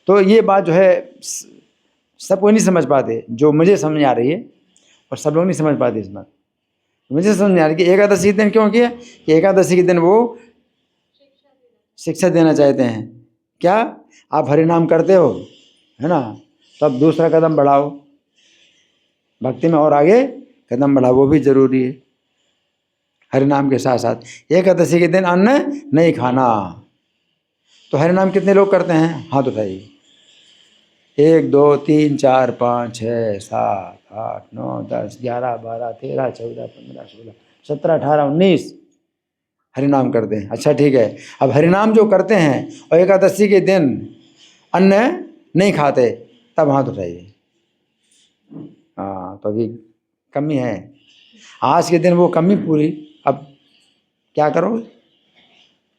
A: तो ये बात जो है सब कोई नहीं समझ पाते, जो मुझे समझ आ रही है, और सब लोग नहीं समझ पाते इस बात। मुझे समझ आ रही है कि एकादशी के दिन क्यों किया, कि एकादशी के दिन वो शिक्षा देना चाहते हैं। क्या? आप हरिनाम करते हो, है ना, तो अब दूसरा कदम बढ़ाओ, भक्ति में और आगे कदम बढ़ाओ, वो भी जरूरी है। हरिनाम के साथ साथ एकादशी के दिन अन्न नहीं खाना। तो हरिनाम कितने लोग करते हैं? हाथ उठाइए। 1 2 3 4 5 6 7 8 9 10 11 12 13 14 15 16 17 18 19 हरिनाम करते हैं। अच्छा ठीक है, अब हरिनाम जो करते हैं और एकादशी के दिन अन्न नहीं खाते, तब हाथ उठाइए। हाँ, तो अभी कमी है, आज के दिन वो कमी पूरी। अब क्या करोगे?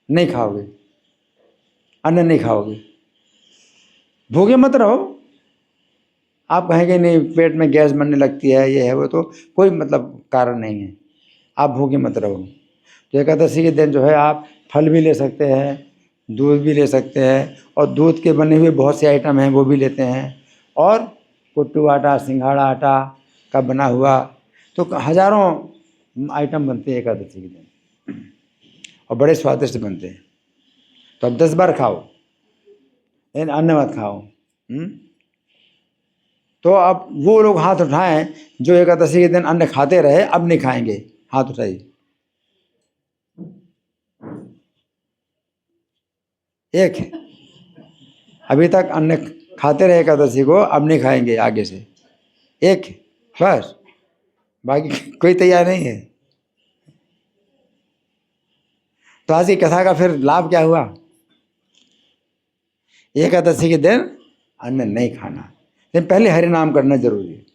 A: नहीं खाओगे, अन्न नहीं खाओगे, भूखे मत रहो। आप कहेंगे नहीं पेट में गैस बनने लगती है, ये है वो, तो कोई मतलब कारण नहीं है, आप भूखे मत रहो। तो एकादशी के दिन जो है आप फल भी ले सकते हैं, दूध भी ले सकते हैं, और दूध के बने हुए बहुत से आइटम हैं वो भी लेते हैं, और कुट्टू आटा, सिंघाड़ा आटा का बना हुआ, तो हजारों आइटम बनते हैं एकादशी के दिन, और बड़े स्वादिष्ट बनते हैं। तो अब 10 बार खाओ, लेकिन अन्न मत खाओ। तो अब वो लोग हाथ उठाएं जो एकादशी के दिन अन्न खाते रहे, अब नहीं खाएंगे, हाथ उठाइए। एक है, अभी तक अन्न खाते रहे एकादशी को, अब नहीं खाएंगे आगे से, एक है बस, बाकी कोई तैयार नहीं है। तो आज की कथा का फिर लाभ क्या हुआ? एकादशी के दिन अन्न नहीं खाना, लेकिन पहले हरि नाम करना जरूरी है,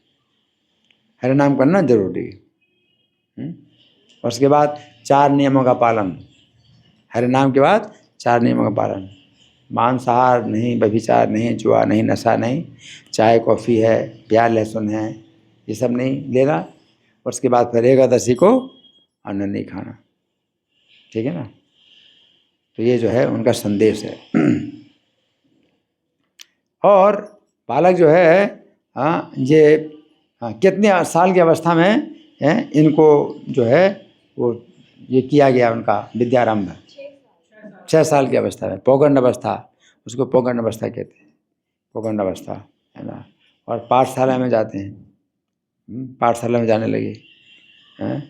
A: हरि नाम करना जरूरी है। और उसके बाद 4 नियमों का पालन, हरि नाम के बाद 4 नियमों का पालन, मांसाहार नहीं, व्यभिचार नहीं, जुआ नहीं, नशा नहीं, चाय कॉफ़ी है, प्याज लहसुन है, ये सब नहीं लेना। और उसके बाद फिर एकादशी को अन्न नहीं खाना, ठीक है ना। तो ये जो है उनका संदेश है। और बालक जो है हाँ ये हाँ कितने साल की अवस्था में इनको जो है वो ये किया गया उनका विद्यारंभ? 6 साल की अवस्था में, पौगंड अवस्था, उसको पौगंड अवस्था कहते हैं, पौगंड अवस्था, है ना। और पाठशाला में जाते हैं, पाठशाला में जाने लगे हैं।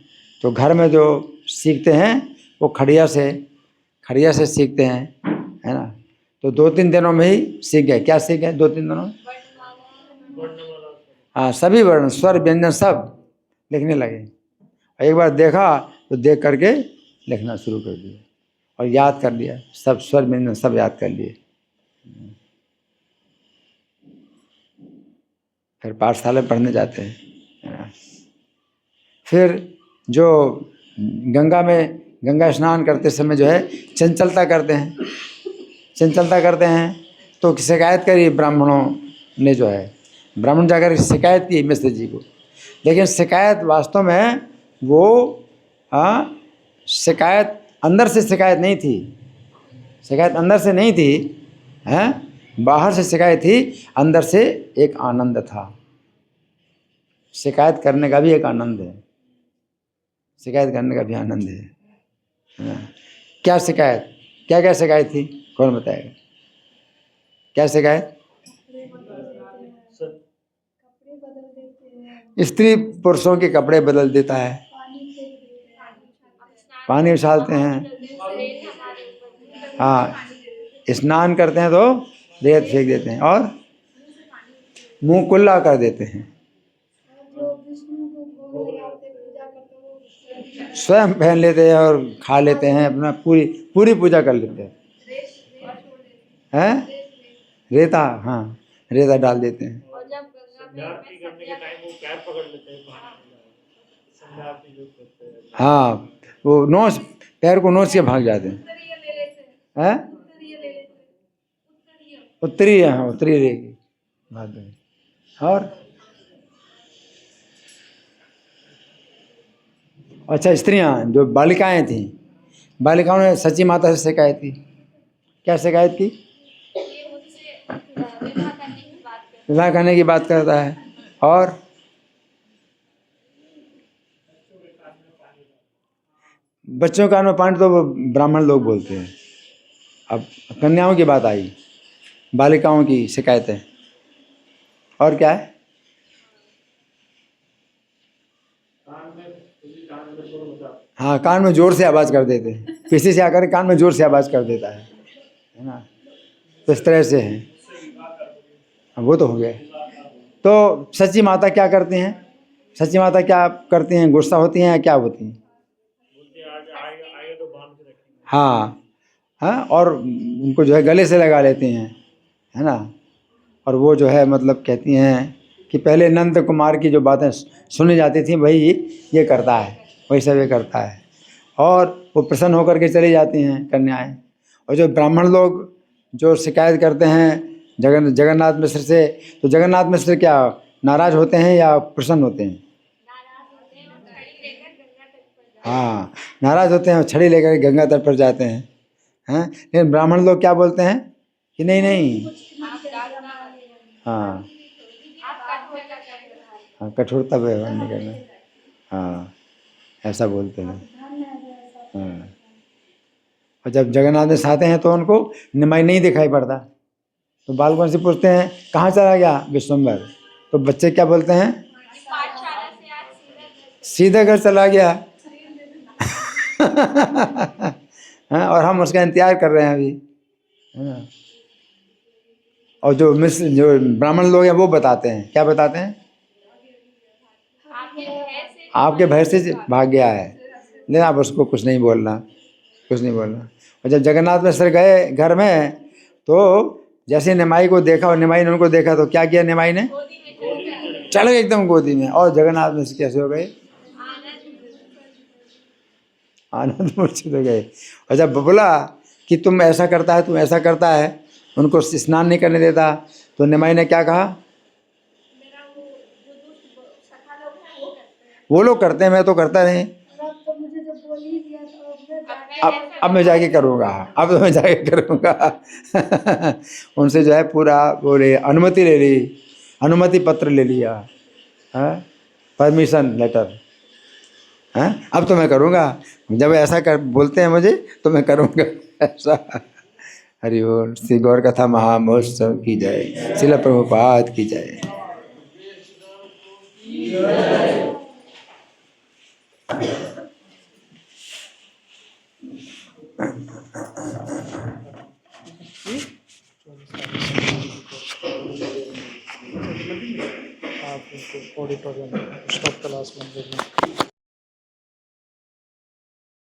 A: तो घर में जो सीखते हैं वो खड़िया से सीखते हैं, है ना। तो 2-3 दिनों में ही सीख गए। क्या सीख गए 2-3 दिनों में? हाँ, सभी वर्ण, स्वर, व्यंजन सब लिखने लगे। एक बार देखा तो देख करके लिखना शुरू कर दिया और याद कर लिया, सब स्वर व्यंजन सब याद कर लिए। फिर पाठशाला पढ़ने जाते हैं। फिर जो गंगा स्नान करते समय जो है चंचलता करते हैं तो शिकायत करी ब्राह्मणों ने, जो है ब्राह्मण जाकर शिकायत की मिश्र जी को। लेकिन शिकायत वास्तव में वो शिकायत अंदर से शिकायत नहीं थी, शिकायत अंदर से नहीं थी, हैं, बाहर से शिकायत थी, अंदर से एक आनंद था। शिकायत करने का भी एक आनंद है, शिकायत करने का भी आनंद है। क्या शिकायत, क्या क्या शिकायत थी, कौन बताएगा? क्या शिकायत? स्त्री पुरुषों के कपड़े बदल देता है, पानी उछालते हैं, हाँ, स्नान करते हैं तो रेत फेंक देते हैं और मुंह कुल्ला कर देते हैं, स्वयं पहन लेते हैं और खा लेते हैं, अपना पूरी पूजा कर लेते हैं। रेता, हाँ, रेता डाल देते हैं। हाँ, वो नोच, पैर को नोच के भाग जाते हैं। उत्तरी, हाँ, उत्तरी रहेगी भाग गए। और अच्छा, स्त्रियां जो बालिकाएं थीं, बालिकाओं ने सची माता से शिकायत की। क्या शिकायत की? विवाह करने की बात करता है। और बच्चों का में पानी तो ब्राह्मण लोग बोलते हैं। अब कन्याओं की बात आई, बालिकाओं की शिकायत है। और क्या है? हाँ, कान में जोर से आवाज़ कर देते हैं, किसी से आकर कान में जोर से आवाज़ कर देता है ना। तो इस तरह से है, वो तो हो गया। तो सच्ची माता क्या करती हैं? सच्ची माता क्या करती हैं? गुस्सा होती हैं या क्या होती हैं? हाँ, हाँ, और उनको जो है गले से लगा लेती हैं, है ना। और वो जो है मतलब कहती हैं कि पहले नंद कुमार की जो बातें सुनी जाती थी, भाई ये करता है, वैसा वे करता है, और वो प्रसन्न होकर के चली जाती हैं कन्याएं। और जो ब्राह्मण लोग जो शिकायत करते हैं जगन्नाथ मिश्र से, तो जगन्नाथ मिश्र क्या नाराज होते हैं या प्रसन्न होते हैं? हाँ, नाराज होते हैं और छड़ी लेकर गंगा तट पर जाते हैं, हैं। लेकिन ब्राह्मण लोग क्या बोलते हैं कि नहीं नहीं, हाँ, हाँ, कठोरता व्यवहार नहीं करना, हाँ, ऐसा बोलते हैं। हाँ, और जब जगन्नाथ में आते हैं तो उनको निमाई नहीं दिखाई पड़ता, तो बालकों से पूछते हैं कहाँ चला गया विश्वम्भर? तो बच्चे क्या बोलते हैं? सीधे घर चला गया। हाँ, और हम उसका इंतजार कर रहे हैं अभी, है ना। और जो ब्राह्मण लोग हैं वो बताते हैं, क्या बताते हैं? आपके भय से भाग गया है, लेकिन आप उसको कुछ नहीं बोलना। और जब जगन्नाथ मिश्र गए घर में, तो जैसे निमाई को देखा और निमाई ने उनको देखा, तो क्या किया निमाई ने? चल गए एकदम गोदी में, और जगन्नाथ मिश्र कैसे हो गए? आनंद मूर्छित हो गए। और जब बोला कि तुम ऐसा करता है, उनको स्नान नहीं करने देता, तो निमाई ने क्या कहा? वो लोग करते हैं, मैं तो करता नहीं। अब मैं जाके करूँगा। उनसे जो है पूरा बोले अनुमति ले ली अनुमति पत्र ले लिया, हाँ, परमिशन लेटर, हाँ, अब तो मैं करूँगा, जब ऐसा कर बोलते हैं मुझे तो मैं करूँगा ऐसा। हरि बोल। श्री गौर कथा महामहोत्सव की जय, श्रील प्रभुपाद की जय।
B: आप ऑडिटोरियम स्टॉप क्लास मंदिर में